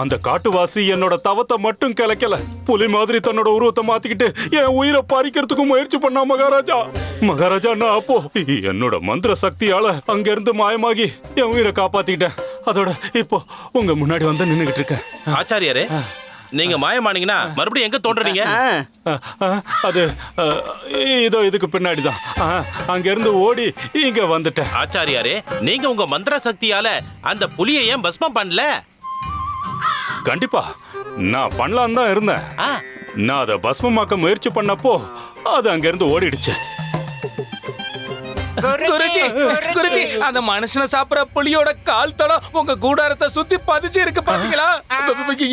அந்த காட்டுவாசி என்னோட தவத்தை மட்டும் கிளைக்கல, புலி மாதிரி தன்னோட உருவத்தை மாத்திக்கிட்டு என் உயிரை பறிக்கிறதுக்கு முயற்சி பண்ணா மகாராஜா. மகாராஜா நான் அப்போ என்னோட மந்திர சக்தியால அங்க இருந்து மாயமாகி என் உயிரை காப்பாத்திக்கிட்டேன். அதோட இப்போ உங்க முன்னாடி வந்து நின்னுகிட்டு இருக்கேன். ஆச்சாரியாரே, நீங்க மாயமானீங்கன்னா மறுபடியும் எங்க தோன்றீங்க? அது இதோ இதுக்கு பின்னாடிதான். அங்க இருந்து ஓடி இங்க வந்துட்டேன். ஆச்சாரியாரே, நீங்க உங்க மந்திர சக்தியால அந்த புலியை ஏன் பஸ்மம் பண்ணல? கண்டிப்பா நான் பண்ணலாம் தான் இருந்தேன். நான் அதை பஸ்மமாக்க முயற்சி பண்ணப்போ அது அங்க இருந்து ஓடிடுச்சு. குருஜி அந்த மனுஷனை சாப்பிடுற புலியோட கால் தடம் உங்க கூடாரத்தை சுத்தி பதிச்சு இருக்கு பாத்தீங்களா?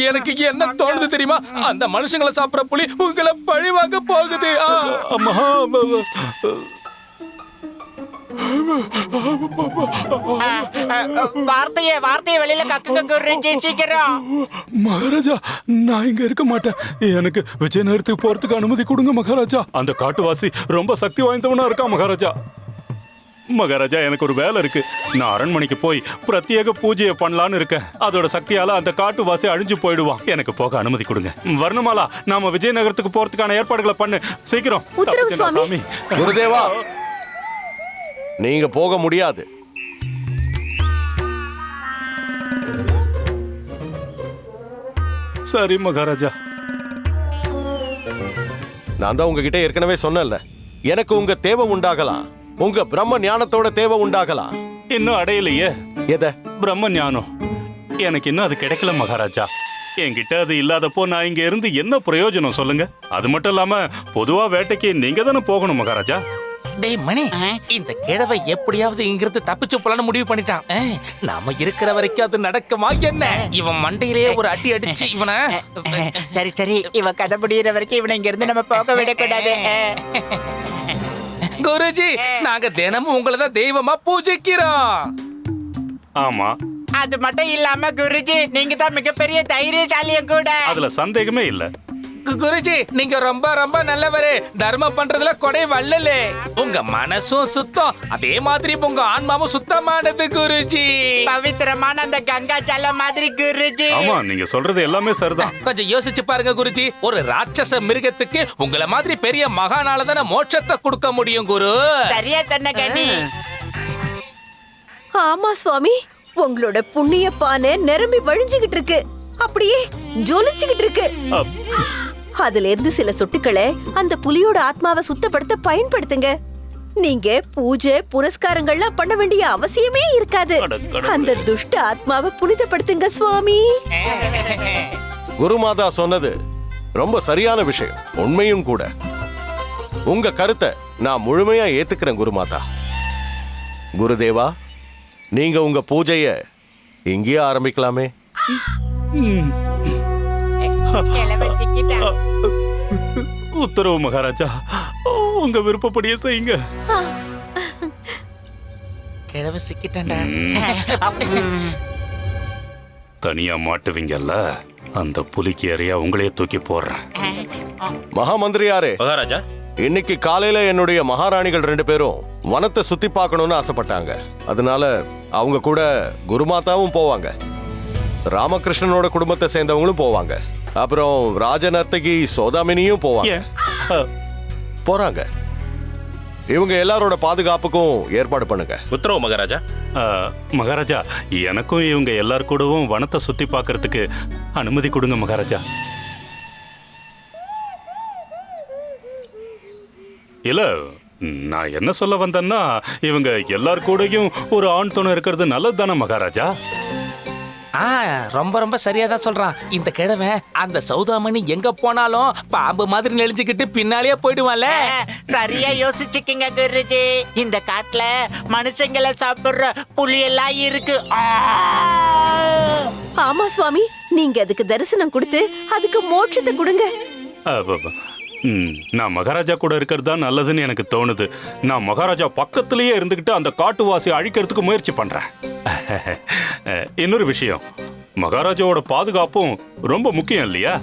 எனக்கு என்ன தோணுது தெரியுமா? அந்த மனுஷங்களை சாப்பிடுற புலி உங்களை பழிவாங்க போகுது. வார்த்தையை வெளியில கக்குங்க குருஜி, சீக்கிரம். மகாராஜா நான் இங்க இருக்க மாட்டேன். எனக்கு விஜயநகரத்துக்கு போறதுக்கு அனுமதி கொடுங்க மகாராஜா. அந்த காட்டுவாசி ரொம்ப சக்தி வாய்ந்தவனா இருக்கான் மகாராஜா. மகாராஜா எனக்கு ஒரு வேலை இருக்கு. நான் அரண்மனைக்கு போய் பிரத்யேக பூஜையை பண்ணலான்னு இருக்கேன். அதோட சக்தியால அந்த காட்டுவாசி அழிஞ்சு போயிடுவான். எனக்கு போக அனுமதி கொடுங்க. வர்ணமாலா, நாம விஜயநகரத்துக்கு போறதுக்கான ஏற்பாடுகளை பண்ணு சீக்கிரம். சாமி. குருதேவா, நீங்க போக முடியாது. சரி மகாராஜா. நான் தான் உங்ககிட்ட ஏற்கனவே சொன்னேன்ல, எனக்கு உங்க தேவை உண்டாகலாம், உங்க பிரம்ம ஞானத்தோட தேவை உண்டாகலாம். இன்னும் அடையலையே. எதை? பிரம்ம ஞானம். எனக்கு இன்னும் அது கிடைக்கல மகாராஜா. என்கிட்ட அது இல்லாதப்போ நான் இங்க இருந்து என்ன பிரயோஜனம் சொல்லுங்க? அது மட்டும் இல்லாம பொதுவா வேட்டைக்கு நீங்க தானே போகணும் மகாராஜா. டேய் மணி, இந்த கிழவை எப்படியாவது இங்கிருந்து தப்பிச்சு போலான்னு முடிவு பண்ணிட்டான். நாம இருக்கிற வரைக்கும் அது நடக்குமா என்ன? இவன் மண்டையிலேயே ஒரு அடி அடிச்சு இவனை. சரி இவன் கதை முடியிற வரைக்கும் இவனை இங்க இருந்து நம்ம போக விடக்கூடாது. குருஜி, நாங்க தினமும் உங்களை தான் தெய்வமா பூஜிக்கிறோம். ஆமா, அது மட்டும் இல்லாம குருஜி, நீங்க தான் மிகப்பெரிய தைரியசாலியும் கூட. அதுல சந்தேகமே இல்ல. குருஜி, நீங்க ரொம்ப ரொம்ப நல்லவரு. தர்மம் பண்றதுல கொடை வள்ளலே. உங்க மனசும் சுத்தம், அதே மாதிரி உங்க ஆன்மாவும் சுத்தமானது குருஜி. பவித்திரமான அந்த கங்கா ஜலம் மாதிரி குருஜி. ஆமா, நீங்க சொல்றது எல்லாமே சரிதான். கொஞ்சம் யோசிச்சு பாருங்க குருஜி. ஒரு ராட்சச மிருகத்துக்கு உங்களை மாதிரி பெரிய மகானால தானே மோட்சத்தை கொடுக்க முடியும் குரு. சரியா சொன்ன கண்ணி. ஆமா சுவாமி, உங்களோட புண்ணிய பானை நிரம்பி வழிஞ்சுகிட்டு இருக்கு, அப்படியே ஜொலிச்சுகிட்டு இருக்கு. அதுல இருந்து சில சொட்டுக்களை அந்த புலியோட ஆத்மாவை சுத்தப்படுத்த பயன்படுத்துங்க. நீங்க பூஜை புனஸ்காரங்கள்லாம் பண்ண வேண்டிய அவசியமே இருக்காது. அந்த துஷ்ட ஆத்மாவை புனிதப்படுத்துங்க சுவாமி. குருமாதா சொன்னது ரொம்ப சரியான விஷயம், உண்மையும் கூட. உங்க கருத்தை நான் முழுமையா ஏத்துக்கிறேன் குருமாதா. குருதேவா, நீங்க உங்க பூஜைய இங்கேயே ஆரம்பிக்கலாமே. உத்தரவு மகாராஜா, உங்க விருப்பப்படியே செய்யுங்க. கிழவு சிக்கிட்டா. தனியா மாட்டுவீங்கல்ல, அந்த புலிக்கு ஏறியா உங்களையே தூக்கி போடுறேன். மகாமந்திரியாரே மகாராஜா, இன்னைக்கு காலையில என்னுடைய மகாராணிகள் 2 பேரும் வனத்தை சுத்தி பார்க்கணும்னு ஆசைப்பட்டாங்க. அதனால அவங்க கூட குருமாதாவும் போவாங்க, ராமகிருஷ்ணனோட குடும்பத்தை சேர்ந்தவங்களும் போவாங்க, அப்புறம் ராஜநர்த்தகி சௌதாமினியும் போவாங்க. போறாங்க. இவங்க எல்லாரோட பாதுகாப்புக்கும் ஏற்பாடு பண்ணுங்க. உத்தரவு மகாராஜா. மகாராஜா, எனக்கும் இவங்க எல்லார் கூடவும் வனத்தை சுத்தி பார்க்கறதுக்கு அனுமதி கொடுங்க மகாராஜா. இல்ல, நான் என்ன சொல்ல வந்தேன்னா, இவங்க எல்லார் கூடயும் ஒரு ஆண் துணை இருக்கிறது நல்லது தானே மகாராஜா? ரொம்ப ரொம்ப சரியா தான் சொல்றான் இந்த கிழவன். அந்த சௌதாமணி எங்க போனாலும் பாம்பு மாதிரி நெளிஞ்சுக்கிட்டு பின்னாலேயே போயிடுவான்ல. சரியா யோசிச்சுக்கீங்க குருஜி. இந்த காட்டுல மனுஷங்களை சாப்பிடுற புலி எல்லாம் இருக்கு. ஆமா சுவாமி, நீங்க அதுக்கு தரிசனம் கொடுத்து அதுக்கு மோட்சத்தை கொடுங்க. நான் மகாராஜா கூட இருக்கிறது தான் நல்லதுன்னு எனக்கு தோணுது. நான் மகாராஜா பக்கத்திலேயே இருந்துகிட்டு அந்த காட்டுவாசி அழிக்கிறதுக்கு முயற்சி பண்றேன். இன்னொரு விஷயம், மகாராஜாவோட பாதுகாப்பும் ரொம்ப முக்கியம் இல்லையா?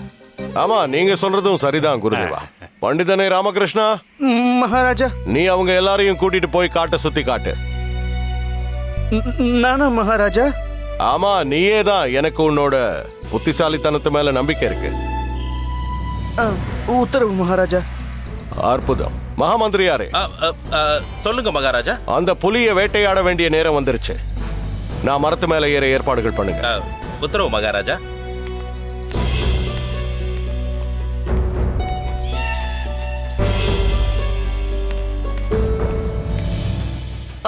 ஆமா, நீங்க சொல்றதும் சரிதான் குருதேவா. பண்டிதனே ராமகிருஷ்ணா. மகாராஜா. நீ அவங்க எல்லாரையும் கூட்டிட்டு போய் காட்டை சுத்தி காட்டு. நானா மகாராஜா? ஆமா, நீயே தான். எனக்கு உன்னோட புத்திசாலித்தனத்து மேல நம்பிக்கை இருக்கு. உத்தரவு மகாராஜா. அற்புதம். மகாமந்திரியாரே, சொல்லுங்க மகாராஜா. அந்த புலியை வேட்டையாட வேண்டிய நேரம் வந்துருச்சு. நான் மரத்து மேல ஏற ஏற்பாடுகள் பண்ணுங்க. உத்தரவு மகாராஜா.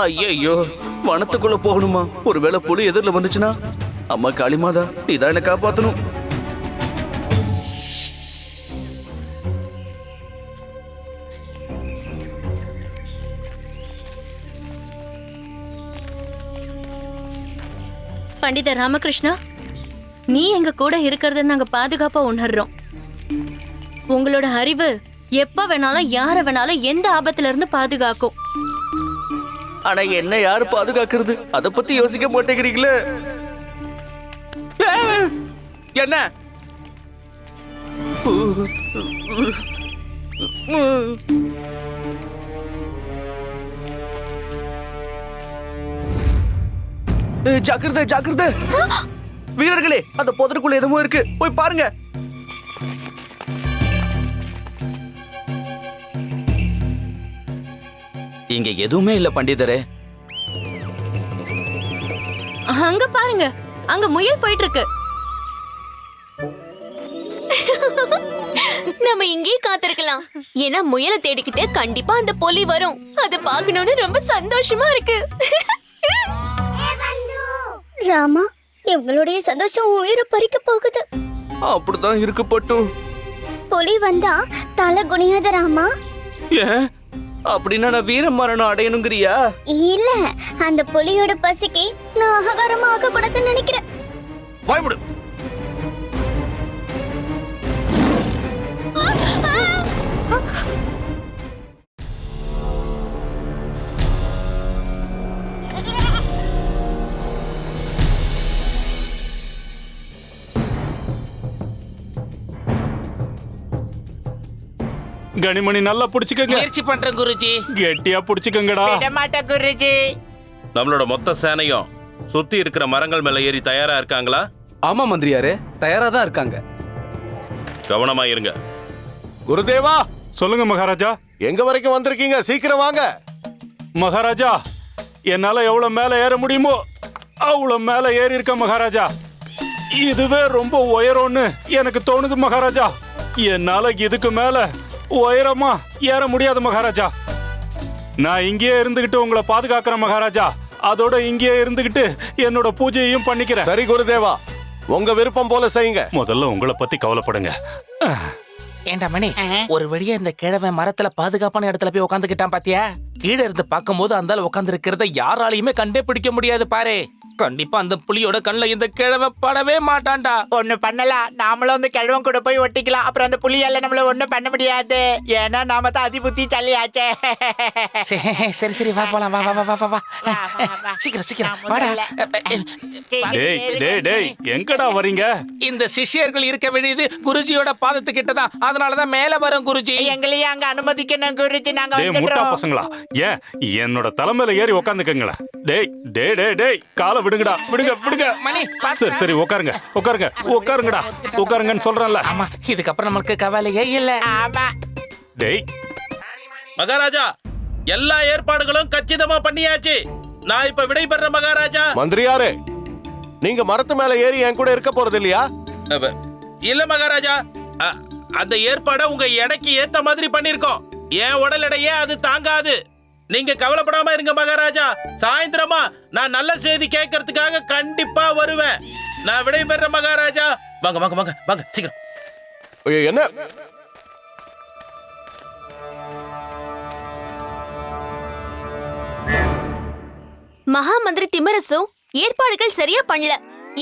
ஐயோ, வனத்துக்குள்ள போகணுமா? ஒருவேளை புலி எதிரில் வந்துச்சுன்னா? அம்மா காளிமாதா, நீதான் என்ன காப்பாத்தணும். பண்டித ராமகிருஷ்ணா, நீ எங்க கூட இருக்கிறத நாங்க பாதுகாப்பா உணர்றோம். உங்களோட அறிவு எப்ப வேணாலும் யார வேணாலும் எந்த ஆபத்துல இருந்து பாதுகாக்கும். ஆனா என்ன யாரு பாதுகாக்கிறது? அத பத்தி யோசிக்க மாட்டேங்கிறீங்களே. என்ன ஜாக்கிரதை ஜாக்கிரதை. வீரர்களே, அந்த புதருக்குள்ள எதுவும் இருக்கு, போய் பாருங்க. இங்க எதுவுமே இல்ல பண்டிதரே. அங்க பாருங்க, அங்க முயல் போயிட்டு இருக்கு. நம்ம இங்கே காத்திருக்கலாம். ஏன்னா முயலை தேடிக்கிட்டு கண்டிப்பா அந்த புலி வரும். அதை பார்க்கணும்னு ரொம்ப சந்தோஷமா இருக்கு. ராமா, எங்களுடைய சந்தோஷம் உயிரை பறிக்க போகுது. அப்படிதான் இருக்கு பட்டு. புலி வந்தா தலை குனியாத ராமா. ஏன் அப்படின்னா நான் வீர மரணம் அடையணுங்கிறியா? இல்ல, அந்த புலியோட பசிக்கு நான் ஆகாரமா ஆக கூடாதுன்னு நினைக்கிறேன். வாய்முடு. கனிமணி நல்லா புடிச்சுக்கங்க. முயற்சி பண்றேன் குருஜி. கெட்டியா புடிச்சுக்கங்கடா. விடமாட்ட குருஜி. நம்மளோட மொத்த சேனையும் சுத்தி இருக்கிற மரங்கள் மேல ஏறி தயாரா இருக்காங்களா? ஆமா மந்திரியாரே, தயாரா தான் இருக்காங்க. கவனமா இருங்க. குருதேவா. சொல்லுங்க மகாராஜா. எங்க வரைக்கும் வந்திருக்கீங்க? சீக்கிரம் வாங்க. மகாராஜா, என்னால எவ்வளவு மேல ஏற முடியுமோ அவ்வளவு மேல ஏறி இருக்க மகாராஜா. இதுவே ரொம்ப உயரம்னு எனக்கு தோணுது மகாராஜா. என்னால இதுக்கு மேல உயரமா ஏற முடியாது மகாராஜா. நான் இங்கேயே இருந்துகிட்டு உங்களை பாதுகாக்கிறேன் மகாராஜா. அதோட இங்கேயே இருந்துகிட்டு என்னோட பூஜையையும் பண்ணிக்கிறேன். சரி குருதேவா, உங்க விருப்பம் போல செய்யுங்க. முதல்ல உங்களை பத்தி கவலைப்படுங்க. ஏண்டா மணி, ஒரு வழியா இந்த கிழவன் மரத்துல பாதுகாப்பான இடத்துல போய் உட்காந்துக்கிட்டான் பாத்தியா? கீழே இருந்து பார்க்கும்போது அந்த உட்கார்ந்து இருக்கிறத யாராலையுமே கண்டே பிடிக்க முடியாது பாரு. கண்டிப்பா அந்த புலியோட கண்ணுல இந்த கிழவ படவே மாட்டான்டா. ஒண்ணு பண்ணலாம், நாமளும் அந்த கிழவன் கூட போய் ஒட்டிக்கலாம். அப்புறம் அந்த புலியால நம்மள ஒண்ணும் பண்ண முடியாது, ஏன்னா நாம தான் அதிபுத்தி சல்லியாச்சே. சரி சரி வா போலாம், வா வா வா வா வா சீக்கிரம் சீக்கிரம் வாடா. டேய் டேய் டேய் எங்கடா வரீங்க? இந்த சிஷ்யர்கள் இருக்க வேண்டியது குருஜியோட பாதத்துக்கிட்ட தான், அதனாலதான் மேல வரும் குருஜி. எங்களையும் அங்க அனுமதிக்கணும் குருஜி, நாங்க டேய் முட்டா வந்துடுறோம். பசங்களா, ஏன் என்னோட தலைமையில ஏறி உக்காந்துக்கங்களேன். டேய் டேய் டேய் டேய் காலை விடுங்கடா, விடுங்க விடுங்க. மணி சரி சரி உட்காருங்க உட்காருங்க உட்காருங்கடா, உட்காருங்கன்னு சொல்றேன்ல. ஆமா, இதுக்கப்புறம் நமக்கு கவலையே இல்ல. ஆமா. டேய் மகாராஜா, எல்லா ஏற்பாடுகளும் கச்சிதமா பண்ணியாச்சு. நான் இப்ப விடைபெற மகாராஜா. மந்திரியாரே, நீங்க மரத்து மேல ஏறி என் கூட இருக்க போறது இல்லையா? இல்ல மகாராஜா, அந்த ஏற்பாடை உங்க எடைக்கு ஏத்த மாதிரி பண்ணிருக்கோம். என் உடல் எடையே அது தாங்காது. நீங்க கவலைப்படாம இருங்க மகாராஜா. சாயந்தரமா நான் நல்ல செய்தி கேட்கறதுக்காக கண்டிப்பா வருவேன். நான் விடைபெற மகாராஜா. வாங்க வாங்க வாங்க வாங்க சீக்கிரம். என்ன மகா மந்திரி திமரசும் ஏற்பாடுகள் சரியா பண்ணல.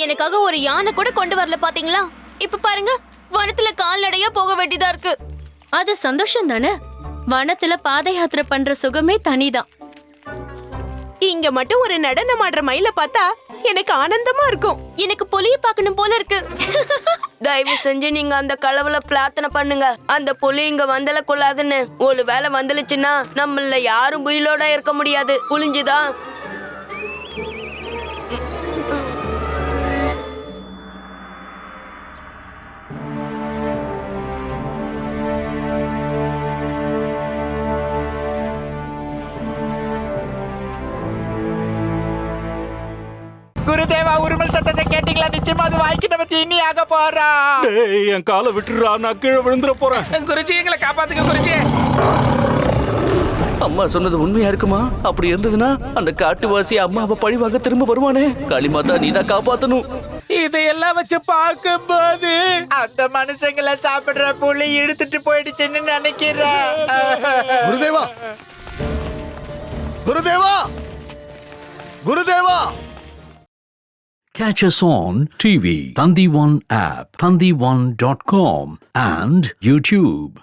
எனக்காக ஒரு யானை கூட கொண்டு வரல பாத்தீங்களா? இப்ப பாருங்க, வனத்துல கால்நடையா போக வேண்டியதா இருக்கு. அது சந்தோஷம் தானே. வனத்துல பாத யாத்திரை பண்ற சுகமே தனிதான். இங்க மட்டும் ஒரு நடனம் ஆடுற மயில பார்த்தா எனக்கு ஆனந்தமா இருக்கும். எனக்கு புலிய பார்க்கணும் போல இருக்கு. தயவு செஞ்சு நீங்க அந்த கடவுளை பிரார்த்தனை பண்ணுங்க, அந்த புலி இங்க வந்தல கொள்ளாதுன்னு. ஒரு வேளை வந்துலுச்சுன்னா நம்மள யாரும் உயிரோட இருக்க முடியாது. புளிஞ்சுதான். குருதேவா, உருமல் சத்தத்தை கேட்டீங்களா? நிச்சயமா அது வாய்க்கு நம்ம தீனி ஆக போறோம். டேய் என் காலை விட்டுறா, நான் கீழே விழுந்துற போறேன். குருஜி எங்களை காப்பாத்துங்க குருஜி. அம்மா சொன்னது உண்மையா இருக்குமா? அப்படி இருந்ததுன்னா அந்த காட்டுவாசி அம்மாவை பழிவாங்க திரும்ப வருவானே. காளிமாதா, நீதான் காப்பாத்தணும். இதையெல்லாம் வச்சு பார்க்கும்போது அந்த மனுஷங்களை சாப்பிடுற புலி இழுத்துட்டு போயிடுச்சுன்னு நினைக்கிறேன். Gurudeva, Gurudeva, Gurudeva. Catch us on TV, Thandivan app, thandivan.com and YouTube.